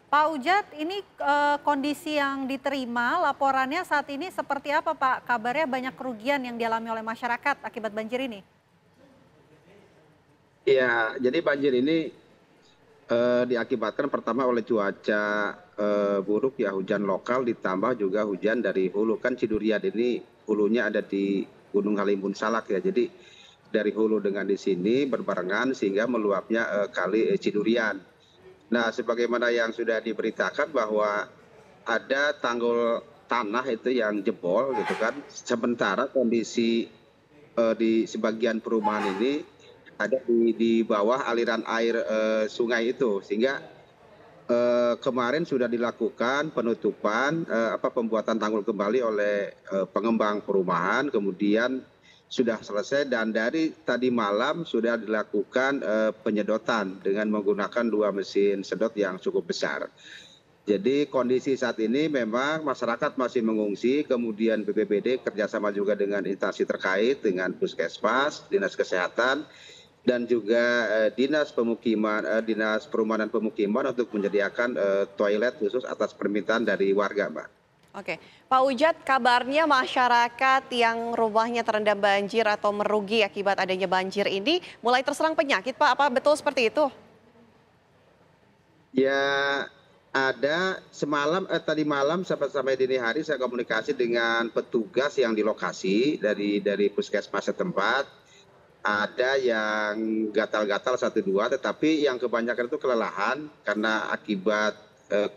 Pak Ujat, ini kondisi yang diterima, laporannya saat ini seperti apa, Pak? Kabarnya banyak kerugian yang dialami oleh masyarakat akibat banjir ini. Iya, jadi banjir ini diakibatkan pertama oleh cuaca buruk ya, hujan lokal ditambah juga hujan dari hulu. Kan Cidurian ini hulunya ada di Gunung Halimun Salak ya, jadi dari hulu dengan di sini berbarengan sehingga meluapnya kali Cidurian. Nah, sebagaimana yang sudah diberitakan bahwa ada tanggul tanah itu yang jebol gitu kan. Sementara kondisi di sebagian perumahan ini ada di bawah aliran air sungai itu, sehingga kemarin sudah dilakukan penutupan pembuatan tanggul kembali oleh pengembang perumahan, kemudian sudah selesai, dan dari tadi malam sudah dilakukan penyedotan dengan menggunakan 2 mesin sedot yang cukup besar. Jadi kondisi saat ini memang masyarakat masih mengungsi, kemudian BPBD kerjasama juga dengan instansi terkait, dengan Puskesmas, Dinas Kesehatan, dan juga Dinas Perumahan dan Pemukiman untuk menyediakan toilet khusus atas permintaan dari warga, Mbak. Oke, Pak Ujat, kabarnya masyarakat yang rumahnya terendam banjir atau merugi akibat adanya banjir ini mulai terserang penyakit, Pak. Apa betul seperti itu? Ya, ada tadi malam sampai dini hari saya komunikasi dengan petugas yang di lokasi dari puskesmas setempat. Ada yang gatal-gatal 1-2, tetapi yang kebanyakan itu kelelahan karena akibat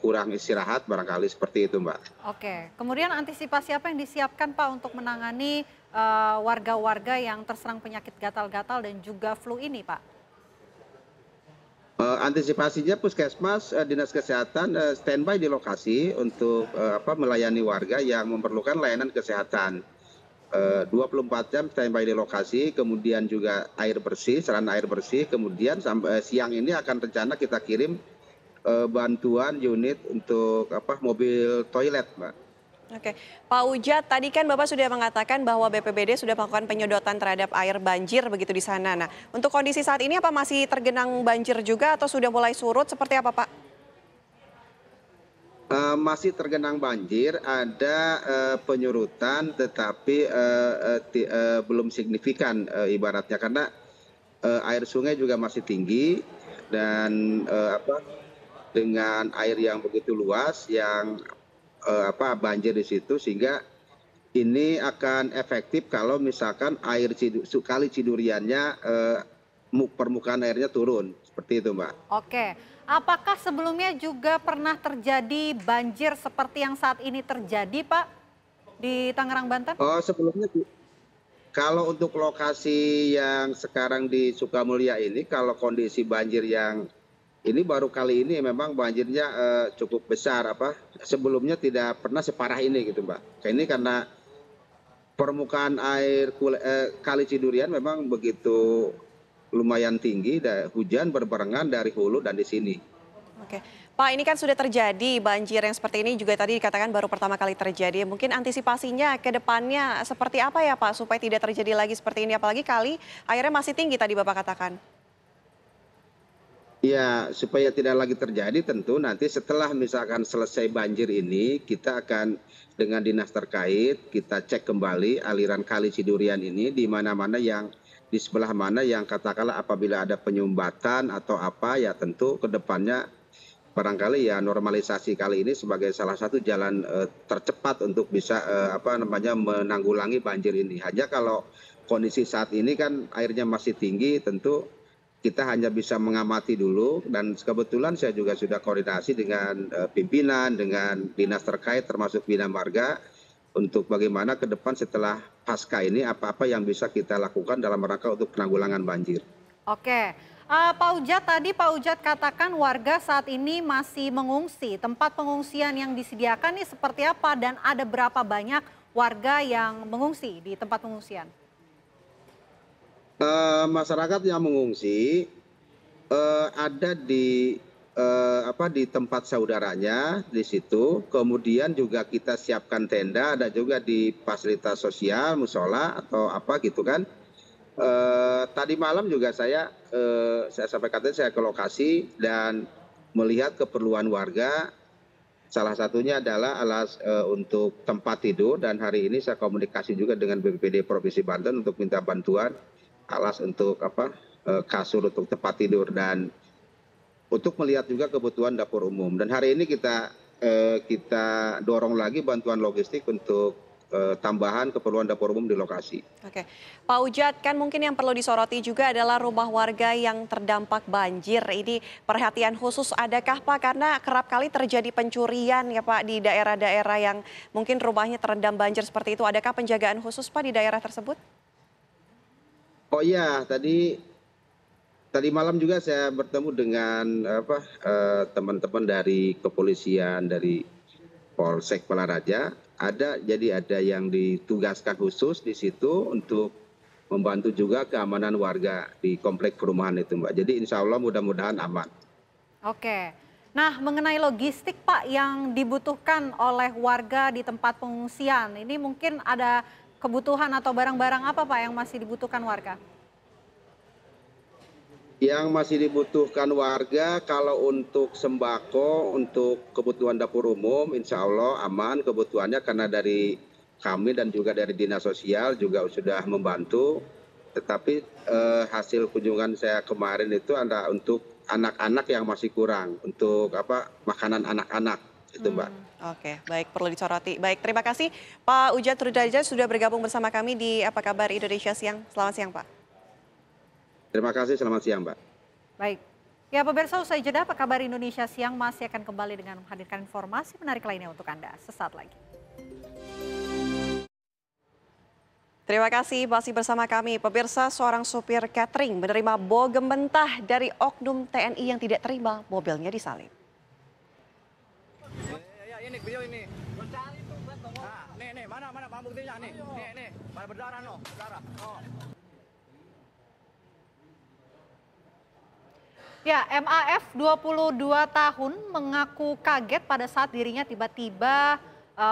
kurang istirahat, barangkali seperti itu, Mbak. Oke, kemudian antisipasi apa yang disiapkan, Pak, untuk menangani warga-warga yang terserang penyakit gatal-gatal dan juga flu ini, Pak? Antisipasinya Puskesmas, Dinas Kesehatan standby di lokasi untuk melayani warga yang memerlukan layanan kesehatan. 24 jam standby di lokasi, kemudian juga air bersih, sarana air bersih, kemudian sampai siang ini akan rencana kita kirim bantuan unit untuk mobil toilet, Mbak. Oke, Pak Ujat, tadi kan Bapak sudah mengatakan bahwa BPBD sudah melakukan penyedotan terhadap air banjir begitu di sana. Nah, untuk kondisi saat ini apa masih tergenang banjir juga atau sudah mulai surut? Seperti apa, Pak? Masih tergenang banjir, ada penyurutan, tetapi belum signifikan ibaratnya karena air sungai juga masih tinggi dan dengan air yang begitu luas yang banjir di situ, sehingga ini akan efektif kalau misalkan air Kali Ciduriannya permukaan airnya turun seperti itu, Mbak. Oke, apakah sebelumnya juga pernah terjadi banjir seperti yang saat ini terjadi, Pak, di Tangerang, Banten? Oh, sebelumnya kalau untuk lokasi yang sekarang di Sukamulya ini, kalau kondisi banjir yang ini baru kali ini memang banjirnya cukup besar. Sebelumnya tidak pernah separah ini gitu, Mbak. Ini karena permukaan air Kali Cidurian memang begitu lumayan tinggi, hujan berbarengan dari hulu dan di sini. Oke, Pak, ini kan sudah terjadi banjir yang seperti ini juga tadi dikatakan baru pertama kali terjadi. Mungkin antisipasinya ke depannya seperti apa ya, Pak, supaya tidak terjadi lagi seperti ini, apalagi kali airnya masih tinggi tadi Bapak katakan. Ya, supaya tidak lagi terjadi tentu nanti setelah misalkan selesai banjir ini, kita akan dengan dinas terkait, kita cek kembali aliran Kali Cidurian ini di mana-mana yang, di sebelah mana yang katakanlah apabila ada penyumbatan atau apa, ya tentu ke depannya barangkali ya normalisasi kali ini sebagai salah satu jalan tercepat untuk bisa menanggulangi banjir ini. Hanya kalau kondisi saat ini kan airnya masih tinggi, tentu kita hanya bisa mengamati dulu, dan kebetulan saya juga sudah koordinasi dengan pimpinan, dengan dinas terkait termasuk Bina Marga untuk bagaimana ke depan setelah pasca ini apa-apa yang bisa kita lakukan dalam rangka untuk penanggulangan banjir. Oke, Pak Ujat, tadi Pak Ujat katakan warga saat ini masih mengungsi. Tempat pengungsian yang disediakan ini seperti apa dan ada berapa banyak warga yang mengungsi di tempat pengungsian? Masyarakat yang mengungsi ada di tempat saudaranya di situ, kemudian juga kita siapkan tenda, ada juga di fasilitas sosial, musola atau apa gitu kan. Tadi malam juga saya sampaikan, saya ke lokasi dan melihat keperluan warga. Salah satunya adalah alas untuk tempat tidur, dan hari ini saya komunikasi juga dengan BPBD Provinsi Banten untuk minta bantuan alas untuk kasur untuk tempat tidur dan untuk melihat juga kebutuhan dapur umum. Dan hari ini kita dorong lagi bantuan logistik untuk tambahan keperluan dapur umum di lokasi. Oke, Pak Ujat, kan mungkin yang perlu disoroti juga adalah rumah warga yang terdampak banjir. Ini perhatian khusus adakah, Pak? Karena kerap kali terjadi pencurian ya, Pak, di daerah-daerah yang mungkin rumahnya terendam banjir seperti itu. Adakah penjagaan khusus, Pak, di daerah tersebut? Oh iya, tadi malam juga saya bertemu dengan teman-teman dari kepolisian, dari Polsek Balaraja. Jadi ada yang ditugaskan khusus di situ untuk membantu juga keamanan warga di komplek perumahan itu, Mbak. Jadi insya Allah mudah-mudahan aman. Oke, nah mengenai logistik, Pak, yang dibutuhkan oleh warga di tempat pengungsian, ini mungkin ada kebutuhan atau barang-barang apa, Pak, yang masih dibutuhkan warga? Yang masih dibutuhkan warga kalau untuk sembako, untuk kebutuhan dapur umum, insya Allah aman kebutuhannya karena dari kami dan juga dari Dinas Sosial juga sudah membantu. Tetapi hasil kunjungan saya kemarin itu ada untuk anak-anak yang masih kurang, untuk makanan anak-anak. Itu, Mbak. Oke, baik, perlu disoroti. Baik, terima kasih Pak Ujat Rudaja sudah bergabung bersama kami di Apa Kabar Indonesia Siang. Selamat siang, Pak. Terima kasih, selamat siang, Mbak. Baik. Ya, pemirsa, usai jeda Apa Kabar Indonesia Siang masih akan kembali dengan menghadirkan informasi menarik lainnya untuk Anda sesaat lagi. Terima kasih masih bersama kami. Pemirsa, seorang supir catering menerima bogem mentah dari oknum TNI yang tidak terima mobilnya disalib. Ini video ini. Nih, mana barang buktinya nih. Nih, berdarah no, berdarah. Oh. Ya, MAF 22 tahun mengaku kaget pada saat dirinya tiba-tiba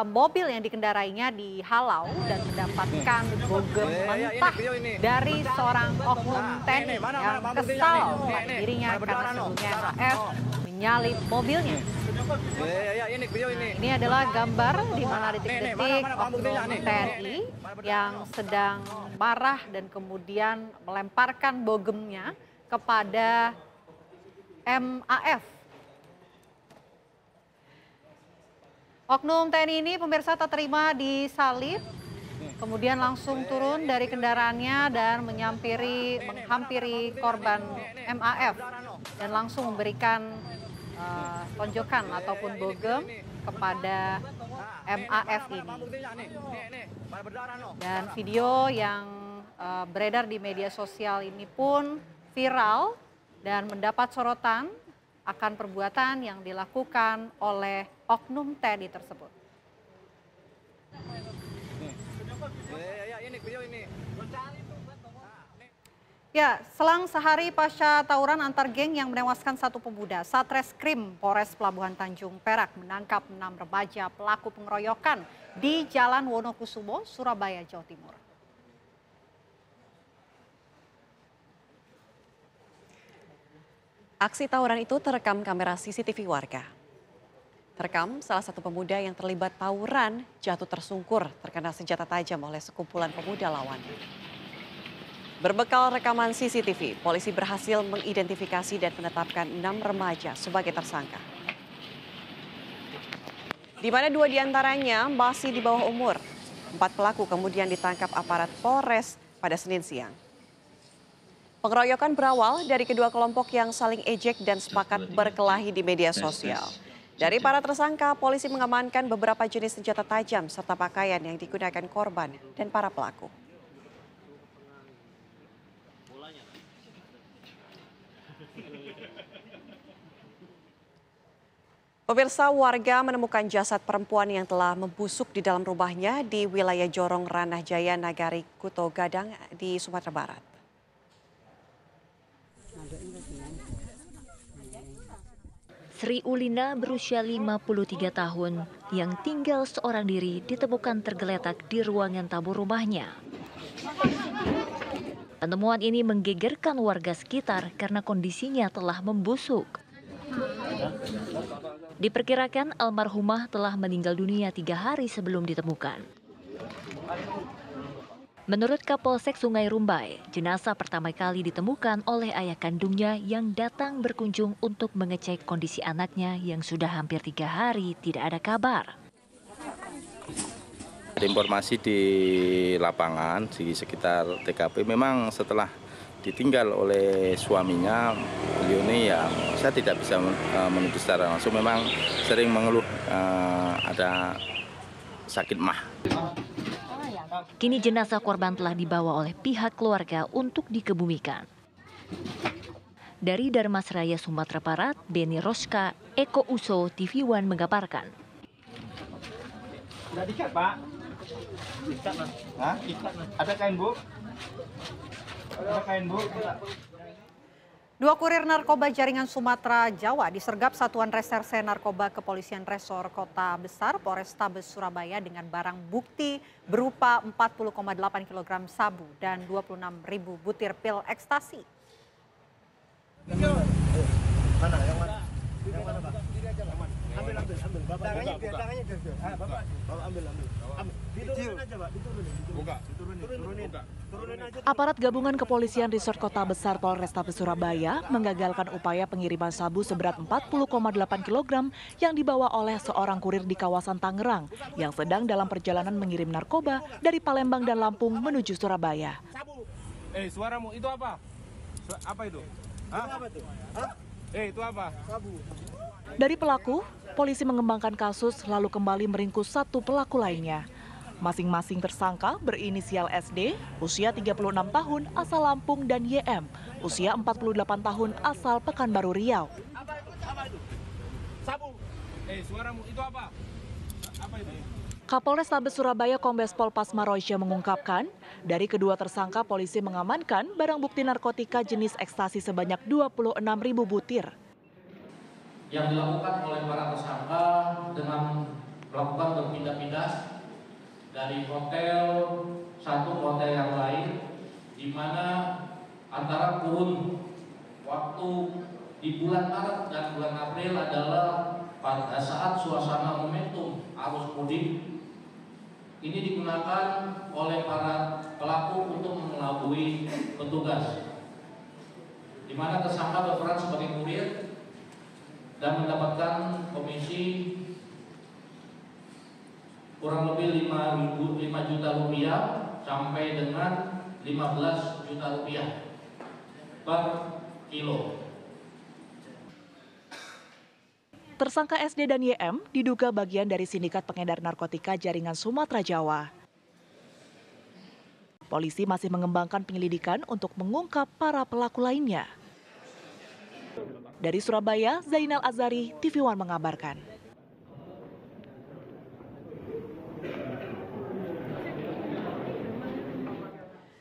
mobil yang dikendarainya dihalau dan mendapatkan bogem mentah dari seorang oknum TNI yang kesal pada dirinya karena sebelumnya MAF menyalip mobilnya. Ini adalah gambar di mana detik-detik oknum TNI yang sedang marah dan kemudian melemparkan bogemnya kepada MAF. Oknum TNI ini pemirsa tak terima disalib, kemudian langsung turun dari kendaraannya dan menghampiri korban MAF dan langsung memberikan tonjokan ataupun bogem kepada MAF ini. Dan video yang beredar di media sosial ini pun viral dan mendapat sorotan akan perbuatan yang dilakukan oleh oknum TNI tersebut. Ya, selang sehari pasca tawuran antar geng yang menewaskan satu pemuda, Satreskrim Polres Pelabuhan Tanjung Perak menangkap 6 remaja pelaku pengeroyokan di Jalan Wonokusumo, Surabaya, Jawa Timur. Aksi tawuran itu terekam kamera CCTV warga. Terekam salah satu pemuda yang terlibat tawuran jatuh tersungkur terkena senjata tajam oleh sekumpulan pemuda lawan. Berbekal rekaman CCTV, polisi berhasil mengidentifikasi dan menetapkan 6 remaja sebagai tersangka. Di mana 2 diantaranya masih di bawah umur. 4 pelaku kemudian ditangkap aparat Polres pada Senin siang. Pengeroyokan berawal dari kedua kelompok yang saling ejek dan sepakat berkelahi di media sosial. Dari para tersangka, polisi mengamankan beberapa jenis senjata tajam serta pakaian yang digunakan korban dan para pelaku. Pemirsa, warga menemukan jasad perempuan yang telah membusuk di dalam rumahnya di wilayah Jorong Ranah Jaya, Nagari, Kuto Gadang di Sumatera Barat. Sri Ulina berusia 53 tahun yang tinggal seorang diri ditemukan tergeletak di ruangan tamu rumahnya. Penemuan ini menggegerkan warga sekitar karena kondisinya telah membusuk. Diperkirakan almarhumah telah meninggal dunia 3 hari sebelum ditemukan. Menurut Kapolsek Sungai Rumbai, jenazah pertama kali ditemukan oleh ayah kandungnya yang datang berkunjung untuk mengecek kondisi anaknya yang sudah hampir 3 hari tidak ada kabar. Ada informasi di lapangan di sekitar TKP, memang setelah ditinggal oleh suaminya, beliau ini ya saya tidak bisa menuduh secara langsung, memang sering mengeluh ada sakit mah. Kini jenazah korban telah dibawa oleh pihak keluarga untuk dikebumikan. Dari Darmasraya, Sumatera Barat, Beni Roska, Eko Uso, TV One mengabarkan. Sudah diikat, Pak? Ikat, Mas. Hah? Ikat, Mas. Ada kain, Bu? Ada kain, Bu? 2 kurir narkoba jaringan Sumatera Jawa disergap Satuan Reserse Narkoba Kepolisian Resor Kota Besar Polrestabes Surabaya dengan barang bukti berupa 40,8 kg sabu dan 26.000 butir pil ekstasi. Mana? Yang mana? Yang mana, Pak? Ambil. Bapak tangannya biar tangannya biar. Bapak ambil. Diturunin aja, Pak. Diturunin. Buka. Turunin aja. Aparat gabungan kepolisian Resort Kota Besar Polrestabes Surabaya menggagalkan upaya pengiriman sabu seberat 40,8 kg yang dibawa oleh seorang kurir di kawasan Tangerang yang sedang dalam perjalanan mengirim narkoba dari Palembang dan Lampung menuju Surabaya. Suaramu itu apa? Apa itu? Apa itu? Itu apa? Sabu. Dari pelaku, polisi mengembangkan kasus lalu kembali meringkus 1 pelaku lainnya. Masing-masing tersangka berinisial SD, usia 36 tahun, asal Lampung, dan YM, usia 48 tahun, asal Pekanbaru Riau. Apa itu? Sabu. Suaramu itu apa? Apa itu? Kapolrestabes Surabaya Kombes Pol Pasmaroja mengungkapkan, dari kedua tersangka polisi mengamankan barang bukti narkotika jenis ekstasi sebanyak 26.000 butir. Yang dilakukan oleh para tersangka dengan melakukan berpindah-pindah dari hotel satu hotel yang lain, di mana antara kurun waktu di bulan Maret dan bulan April adalah pada saat suasana momentum arus mudik. Ini digunakan oleh para pelaku untuk mengelabui petugas, di mana tersangka berperan sebagai kurir dan mendapatkan komisi kurang lebih 5 juta rupiah sampai dengan 15 juta rupiah per kilo. Tersangka SD dan YM diduga bagian dari sindikat pengedar narkotika jaringan Sumatera Jawa. Polisi masih mengembangkan penyelidikan untuk mengungkap para pelaku lainnya. Dari Surabaya, Zainal Azari, TV One mengabarkan.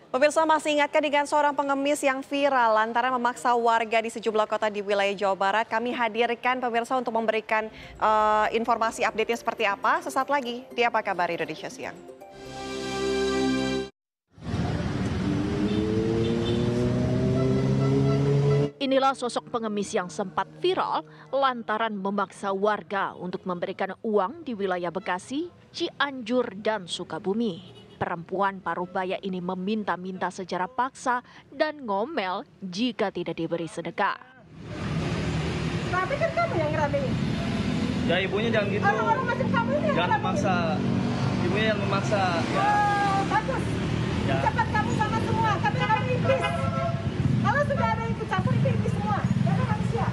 Pemirsa, masih ingatkan dengan seorang pengemis yang viral lantaran memaksa warga di sejumlah kota di wilayah Jawa Barat. Kami hadirkan pemirsa untuk memberikan informasi update-nya seperti apa sesaat lagi di Apa Kabar Indonesia Siang. Inilah sosok pengemis yang sempat viral lantaran memaksa warga untuk memberikan uang di wilayah Bekasi, Cianjur, dan Sukabumi. Perempuan Parubaya ini meminta-minta secara paksa dan ngomel jika tidak diberi sedekah. Tapi kan kamu yang ngeramein. Ya ibunya jangan gitu. Orang-orang macam kamu ini jangan memaksa. Ibunya yang memaksa. Oh, bagus. Ya. Cepat kamu sama semua. Tapi kamu iblis. Kalau sudah ada ikut campur itu iblis semua. Jangan manusia.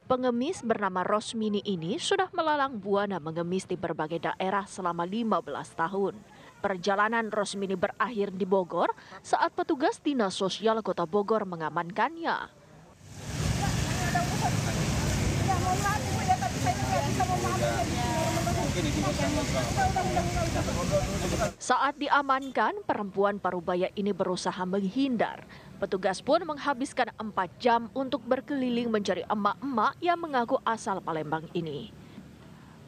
Pengemis bernama Rosmini ini sudah melalang buana mengemis di berbagai daerah selama 15 tahun. Perjalanan Rosmini berakhir di Bogor saat petugas Dinas Sosial Kota Bogor mengamankannya. Saat diamankan, perempuan Parubaya ini berusaha menghindar. Petugas pun menghabiskan 4 jam untuk berkeliling mencari emak-emak yang mengaku asal Palembang ini.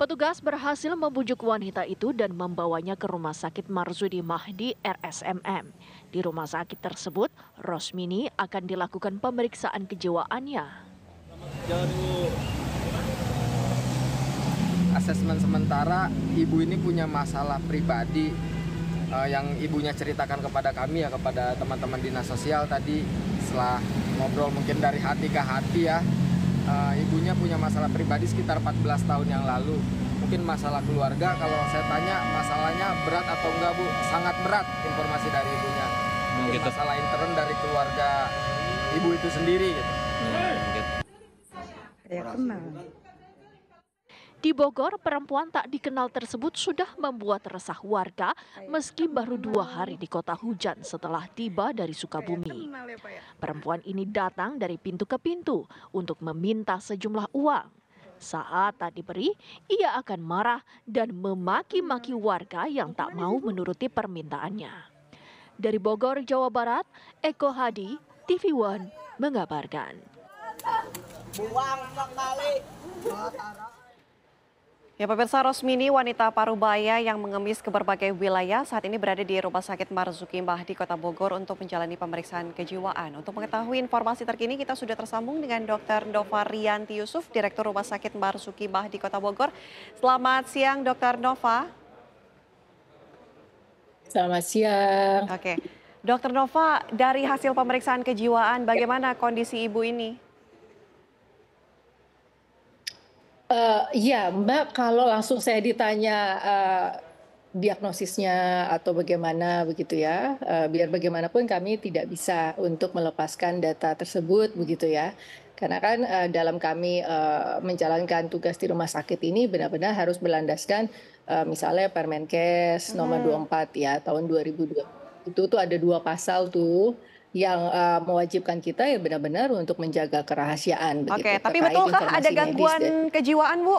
Petugas berhasil membujuk wanita itu dan membawanya ke Rumah Sakit Marsudi Mahdi RSMM. Di rumah sakit tersebut, Rosmini akan dilakukan pemeriksaan kejiwaannya. Asesmen sementara, ibu ini punya masalah pribadi yang ibunya ceritakan kepada kami ya, kepada teman-teman dinas sosial tadi setelah ngobrol mungkin dari hati ke hati ya. Ibunya punya masalah pribadi sekitar 14 tahun yang lalu. Mungkin masalah keluarga, kalau saya tanya masalahnya berat atau enggak Bu? Sangat berat informasi dari ibunya. Mungkin masalah intern dari keluarga ibu itu sendiri gitu. Di Bogor, perempuan tak dikenal tersebut sudah membuat resah warga meski baru 2 hari di kota hujan setelah tiba dari Sukabumi. Perempuan ini datang dari pintu ke pintu untuk meminta sejumlah uang. Saat tak diberi, ia akan marah dan memaki-maki warga yang tak mau menuruti permintaannya. Dari Bogor, Jawa Barat, Eko Hadi, TV One mengabarkan. Buang sekali. Ya pemirsa, Rosmini, wanita Parubaya yang mengemis ke berbagai wilayah, saat ini berada di Rumah Sakit Marzuki Mahdi Kota Bogor untuk menjalani pemeriksaan kejiwaan. Untuk mengetahui informasi terkini, kita sudah tersambung dengan Dr. Nova Rianti Yusuf, Direktur Rumah Sakit Marzuki Mahdi Kota Bogor. Selamat siang, Dr. Nova. Selamat siang. Oke, Dr. Nova, dari hasil pemeriksaan kejiwaan, bagaimana kondisi ibu ini? Ya Mbak, kalau langsung saya ditanya diagnosisnya atau bagaimana begitu ya, biar bagaimanapun kami tidak bisa untuk melepaskan data tersebut begitu ya. Karena kan dalam kami menjalankan tugas di rumah sakit ini benar-benar harus berlandaskan misalnya Permenkes nomor 24 ya tahun 2002. Itu tuh ada 2 pasal tuh yang mewajibkan kita ya benar-benar untuk menjaga kerahasiaan begitu. Oke, tapi terkait betulkah informasi ada medis gangguan kejiwaan, Bu?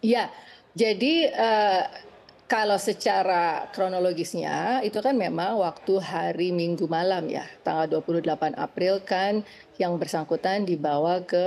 Iya, jadi kalau secara kronologisnya itu kan memang waktu hari Minggu malam ya, tanggal 28 April kan yang bersangkutan dibawa ke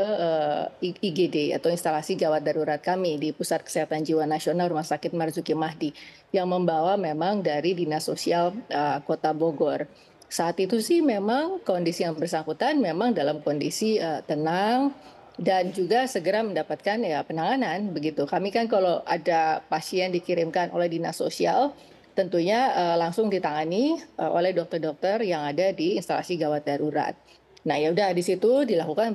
IGD atau instalasi gawat darurat kami di Pusat Kesehatan Jiwa Nasional Rumah Sakit Marzuki Mahdi yang membawa memang dari Dinas Sosial Kota Bogor. Saat itu sih memang kondisi yang bersangkutan memang dalam kondisi tenang dan juga segera mendapatkan ya penanganan begitu. Kami kan kalau ada pasien dikirimkan oleh Dinas Sosial tentunya langsung ditangani oleh dokter-dokter yang ada di instalasi gawat darurat. Nah ya udah di situ dilakukan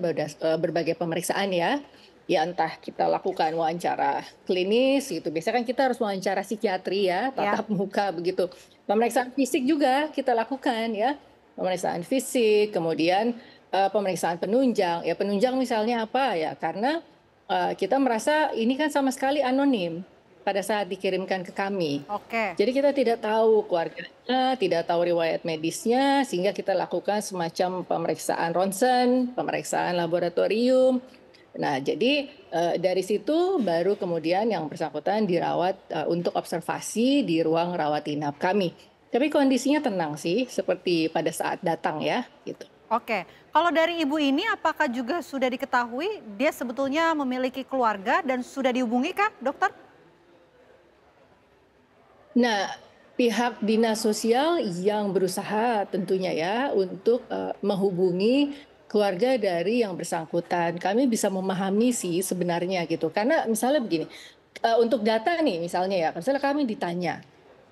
berbagai pemeriksaan ya. Ya entah kita lakukan wawancara klinis gitu. Biasanya kan kita harus wawancara psikiatri ya, tatap muka begitu. Pemeriksaan fisik juga kita lakukan ya. Pemeriksaan fisik, kemudian pemeriksaan penunjang. Ya penunjang misalnya apa ya? Karena kita merasa ini kan sama sekali anonim pada saat dikirimkan ke kami. Oke. Jadi kita tidak tahu keluarganya, tidak tahu riwayat medisnya, sehingga kita lakukan semacam pemeriksaan ronsen, pemeriksaan laboratorium. Nah, jadi dari situ baru kemudian yang bersangkutan dirawat untuk observasi di ruang rawat inap kami. Tapi kondisinya tenang sih, seperti pada saat datang ya, gitu. Oke, kalau dari ibu ini apakah juga sudah diketahui dia sebetulnya memiliki keluarga dan sudah dihubungi kah dokter? Nah, pihak dinas sosial yang berusaha tentunya ya untuk menghubungi keluarga dari yang bersangkutan. Kami bisa memahami sih sebenarnya gitu. Karena misalnya begini, untuk data nih misalnya ya, misalnya kami ditanya.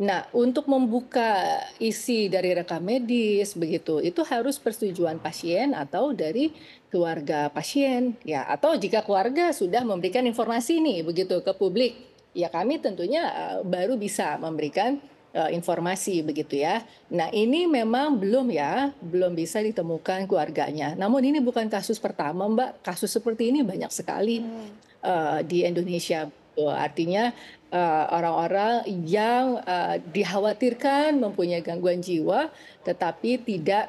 Nah, untuk membuka isi dari rekam medis begitu, itu harus persetujuan pasien atau dari keluarga pasien ya, atau jika keluarga sudah memberikan informasi nih begitu ke publik, ya kami tentunya baru bisa memberikan informasi begitu ya. Nah, ini memang belum bisa ditemukan keluarganya. Namun ini bukan kasus pertama, Mbak. Kasus seperti ini banyak sekali di Indonesia. Artinya orang-orang yang dikhawatirkan mempunyai gangguan jiwa tetapi tidak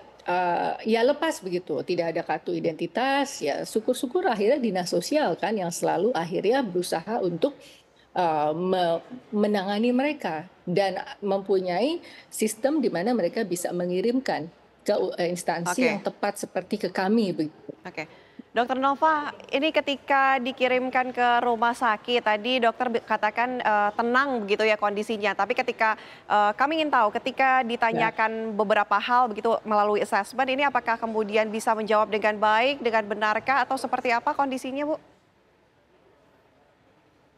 ya lepas begitu, tidak ada kartu identitas, ya syukur-syukur akhirnya dinas sosial kan yang selalu akhirnya berusaha untuk menangani mereka dan mempunyai sistem di mana mereka bisa mengirimkan ke instansi yang tepat seperti ke kami begitu. Oke. Dokter Nova, ini ketika dikirimkan ke rumah sakit, tadi dokter katakan tenang begitu ya kondisinya. Tapi ketika kami ingin tahu, ketika ditanyakan beberapa hal begitu melalui assessment, ini apakah kemudian bisa menjawab dengan baik, dengan benarkah, atau seperti apa kondisinya, Bu?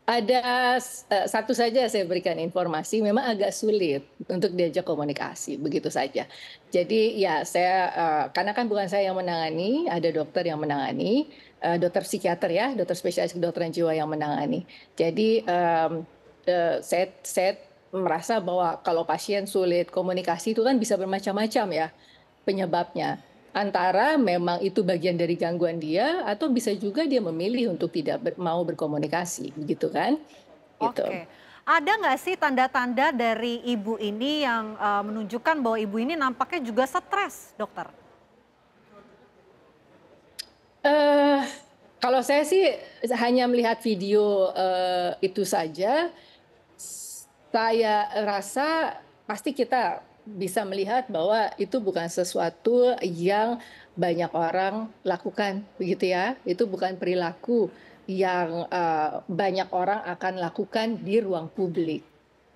Ada satu saja saya berikan informasi, memang agak sulit untuk diajak komunikasi, begitu saja. Jadi ya saya, karena kan bukan saya yang menangani, ada dokter yang menangani, dokter psikiater ya, dokter spesialis kedokteran jiwa yang menangani. Jadi saya merasa bahwa kalau pasien sulit komunikasi itu kan bisa bermacam-macam ya penyebabnya. Antara memang itu bagian dari gangguan dia atau bisa juga dia memilih untuk tidak mau berkomunikasi, begitu kan? Gitu. Oke. Ada nggak sih tanda-tanda dari ibu ini yang menunjukkan bahwa ibu ini nampaknya juga stres, dokter? Kalau saya sih hanya melihat video itu saja, saya rasa pasti kita bisa melihat bahwa itu bukan sesuatu yang banyak orang lakukan, begitu ya. Itu bukan perilaku yang banyak orang akan lakukan di ruang publik.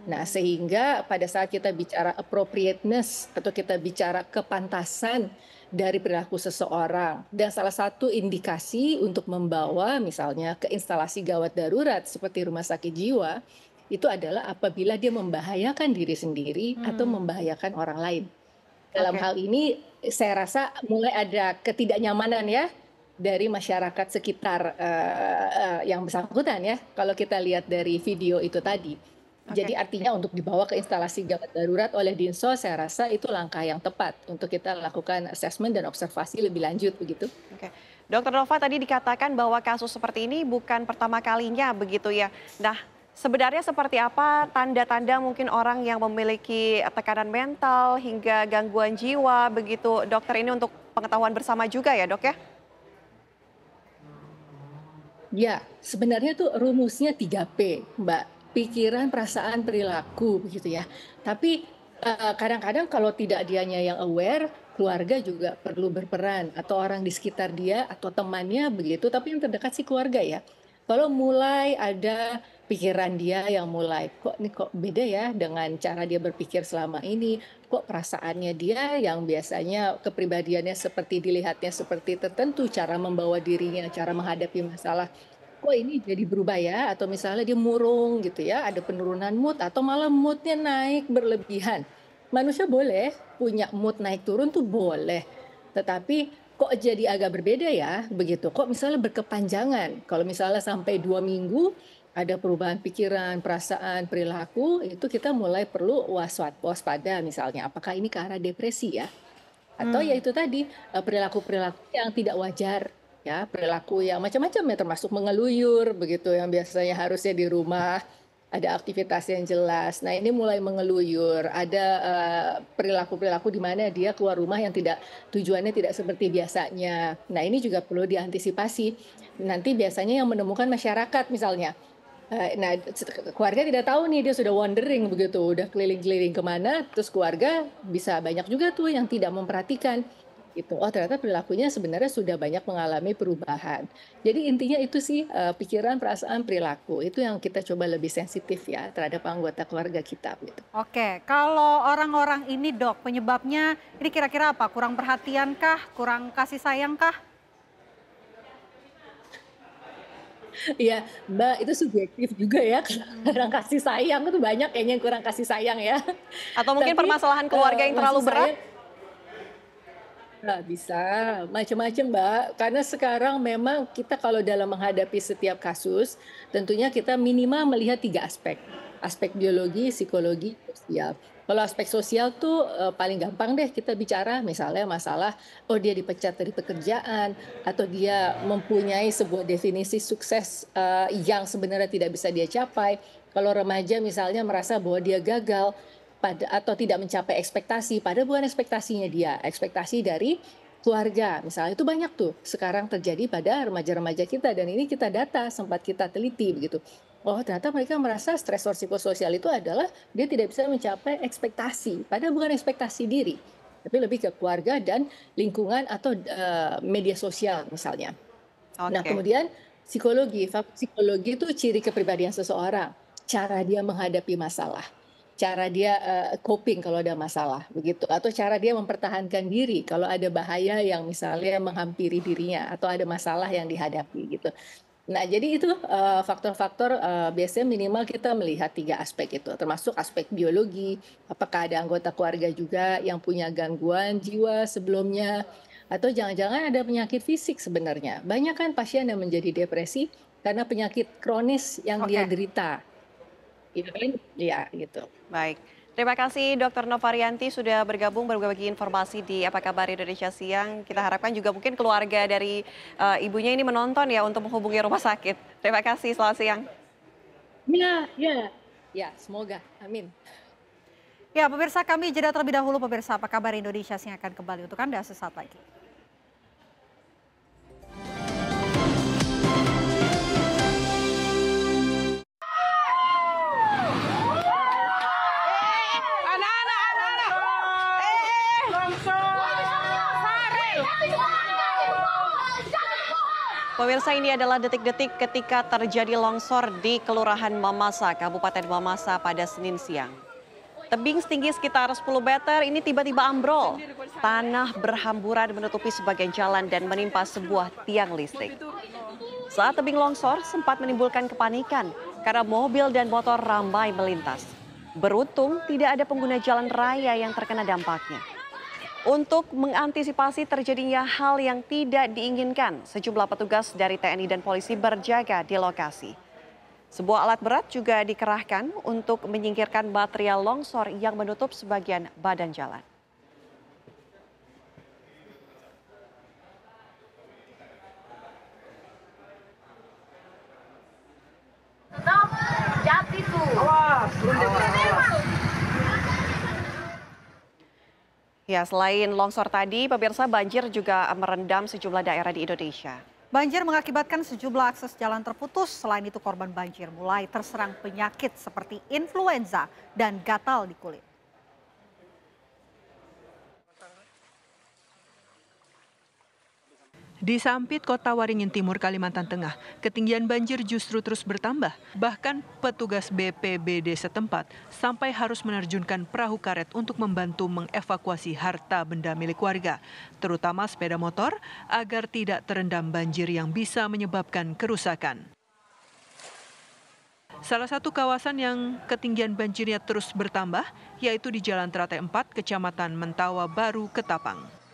Nah, sehingga pada saat kita bicara appropriateness atau kita bicara kepantasan dari perilaku seseorang, dan salah satu indikasi untuk membawa misalnya ke instalasi gawat darurat seperti rumah sakit jiwa, itu adalah apabila dia membahayakan diri sendiri atau membahayakan orang lain. Dalam hal ini saya rasa mulai ada ketidaknyamanan ya dari masyarakat sekitar yang bersangkutan ya, kalau kita lihat dari video itu tadi. Jadi artinya untuk dibawa ke instalasi gawat darurat oleh Dinsos, saya rasa itu langkah yang tepat untuk kita lakukan asesmen dan observasi lebih lanjut begitu. Oke. Dr. Nova tadi dikatakan bahwa kasus seperti ini bukan pertama kalinya begitu ya. Nah, sebenarnya seperti apa tanda-tanda mungkin orang yang memiliki tekanan mental hingga gangguan jiwa begitu, dokter, ini untuk pengetahuan bersama juga ya dok ya? Ya, sebenarnya tuh rumusnya 3P, Mbak. Pikiran, perasaan, perilaku begitu ya. Tapi kadang-kadang kalau tidak dianya yang aware, keluarga juga perlu berperan atau orang di sekitar dia atau temannya begitu, tapi yang terdekat sih keluarga ya. Kalau mulai ada pikiran dia yang mulai kok beda ya dengan cara dia berpikir selama ini, kok perasaannya dia yang biasanya kepribadiannya seperti dilihatnya seperti tertentu, cara membawa dirinya, cara menghadapi masalah, kok ini jadi berubah ya, atau misalnya dia murung gitu ya, ada penurunan mood atau malah moodnya naik berlebihan. Manusia boleh punya mood naik turun tuh boleh, tetapi kok jadi agak berbeda ya begitu, kok misalnya berkepanjangan, kalau misalnya sampai 2 minggu ada perubahan pikiran, perasaan, perilaku, itu kita mulai perlu waspada misalnya, apakah ini ke arah depresi ya, atau ya itu tadi perilaku-perilaku yang tidak wajar. Ya, perilaku yang macam-macam ya, termasuk mengeluyur begitu yang biasanya harusnya di rumah ada aktivitas yang jelas. Nah, ini mulai mengeluyur, ada perilaku-perilaku di mana dia keluar rumah yang tujuannya tidak seperti biasanya. Nah, ini juga perlu diantisipasi. Nanti biasanya yang menemukan masyarakat misalnya. Nah, keluarga tidak tahu nih, dia sudah wandering begitu, udah keliling-keliling kemana, terus keluarga bisa banyak juga tuh yang tidak memperhatikan. Gitu. Oh, ternyata perilakunya sebenarnya sudah banyak mengalami perubahan. Jadi intinya itu sih pikiran, perasaan, perilaku. Itu yang kita coba lebih sensitif ya terhadap anggota keluarga kita. Gitu. Oke, kalau orang-orang ini dok, penyebabnya ini kira-kira apa? Kurang perhatian kah? Kurang kasih sayang kah? Iya, Mbak, itu subjektif juga ya. Kurang kasih sayang itu banyak kayaknya yang kurang kasih sayang ya. Atau mungkin permasalahan keluarga yang terlalu berat? Nggak bisa, macam-macam Mbak. Karena sekarang memang kita kalau dalam menghadapi setiap kasus, tentunya kita minimal melihat 3 aspek. Aspek biologi, psikologi, sosial. Kalau aspek sosial tuh paling gampang deh kita bicara, misalnya masalah, oh dia dipecat dari pekerjaan, atau dia mempunyai sebuah definisi sukses yang sebenarnya tidak bisa dia capai. Kalau remaja misalnya merasa bahwa dia gagal, atau tidak mencapai ekspektasi, padahal bukan ekspektasinya dia, ekspektasi dari keluarga. Misalnya itu banyak tuh sekarang terjadi pada remaja-remaja kita, dan ini kita data, sempat kita teliti begitu. Oh, ternyata mereka merasa stresor psikososial itu adalah dia tidak bisa mencapai ekspektasi, padahal bukan ekspektasi diri, tapi lebih ke keluarga dan lingkungan atau media sosial misalnya. Nah, kemudian psikologi itu ciri kepribadian seseorang, cara dia menghadapi masalah, cara dia coping kalau ada masalah begitu, atau cara dia mempertahankan diri kalau ada bahaya yang misalnya menghampiri dirinya atau ada masalah yang dihadapi gitu. Nah, jadi itu faktor-faktor biasanya minimal kita melihat 3 aspek itu, termasuk aspek biologi, apakah ada anggota keluarga juga yang punya gangguan jiwa sebelumnya, atau jangan-jangan ada penyakit fisik sebenarnya. Banyak kan pasien yang menjadi depresi karena penyakit kronis yang dia derita. Iya gitu. Baik, terima kasih Dr. Novarianti sudah bergabung berbagi informasi di Apa Kabar Indonesia Siang. Kita harapkan juga mungkin keluarga dari ibunya ini menonton ya untuk menghubungi rumah sakit. Terima kasih, selamat siang. Ya, semoga, amin. Ya, pemirsa, kami jeda terlebih dahulu. Pemirsa, Apa Kabar Indonesia Siang akan kembali untuk Anda sesaat lagi. Pemirsa, ini adalah detik-detik ketika terjadi longsor di Kelurahan Mamasa, Kabupaten Mamasa pada Senin siang. Tebing setinggi sekitar 10 meter ini tiba-tiba ambrol. Tanah berhamburan menutupi sebagian jalan dan menimpa sebuah tiang listrik. Saat tebing longsor sempat menimbulkan kepanikan karena mobil dan motor ramai melintas. Beruntung tidak ada pengguna jalan raya yang terkena dampaknya. Untuk mengantisipasi terjadinya hal yang tidak diinginkan, sejumlah petugas dari TNI dan polisi berjaga di lokasi. Sebuah alat berat juga dikerahkan untuk menyingkirkan material longsor yang menutup sebagian badan jalan. Ya, selain longsor tadi, pemirsa, banjir juga merendam sejumlah daerah di Indonesia. Banjir mengakibatkan sejumlah akses jalan terputus. Selain itu korban banjir mulai terserang penyakit seperti influenza dan gatal di kulit. Di Sampit, Kota Waringin Timur, Kalimantan Tengah, ketinggian banjir justru terus bertambah. Bahkan petugas BPBD setempat sampai harus menerjunkan perahu karet untuk membantu mengevakuasi harta benda milik warga, terutama sepeda motor, agar tidak terendam banjir yang bisa menyebabkan kerusakan. Salah satu kawasan yang ketinggian banjirnya terus bertambah, yaitu di Jalan Teratai 4, Kecamatan Mentawa Baru, Ketapang.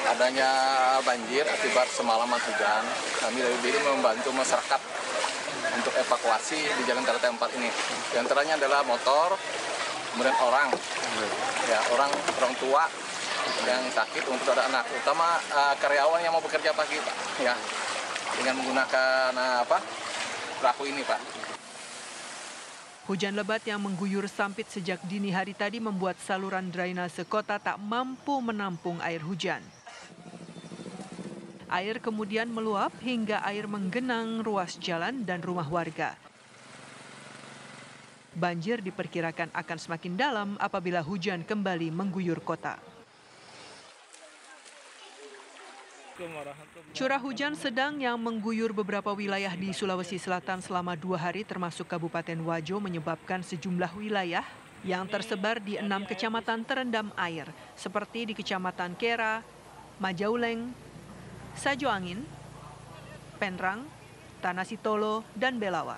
Adanya banjir akibat semalaman hujan, kami dari BPBD membantu masyarakat untuk evakuasi di Jalan Teratai 4 ini. Di antaranya adalah motor, kemudian orang tua yang sakit, untuk ada anak, utama karyawan yang mau bekerja pagi, Pak, ya, dengan menggunakan perahu ini, Pak. Hujan lebat yang mengguyur Sampit sejak dini hari tadi membuat saluran drainase kota tak mampu menampung air hujan. Air kemudian meluap hingga air menggenang ruas jalan dan rumah warga. Banjir diperkirakan akan semakin dalam apabila hujan kembali mengguyur kota. Curah hujan sedang yang mengguyur beberapa wilayah di Sulawesi Selatan selama 2 hari termasuk Kabupaten Wajo menyebabkan sejumlah wilayah yang tersebar di 6 kecamatan terendam air, seperti di Kecamatan Kera, Majauleng, Sajoangin, Penrang, Tanah Sitolo, dan Belawa.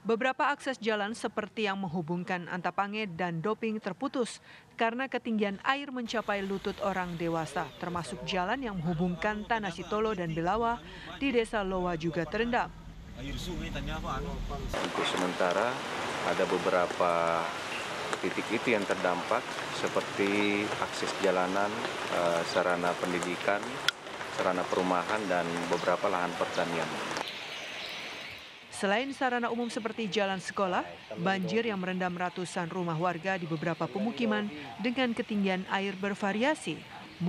Beberapa akses jalan seperti yang menghubungkan Antapange dan Doping terputus karena ketinggian air mencapai lutut orang dewasa, termasuk jalan yang menghubungkan Tanah Sitolo dan Belawa di Desa Lowa juga terendam. Untuk sementara ada beberapa titik itu yang terdampak seperti akses jalanan, sarana pendidikan, sarana perumahan, dan beberapa lahan pertanian. Selain sarana umum seperti jalan sekolah, banjir yang merendam ratusan rumah warga di beberapa pemukiman dengan ketinggian air bervariasi.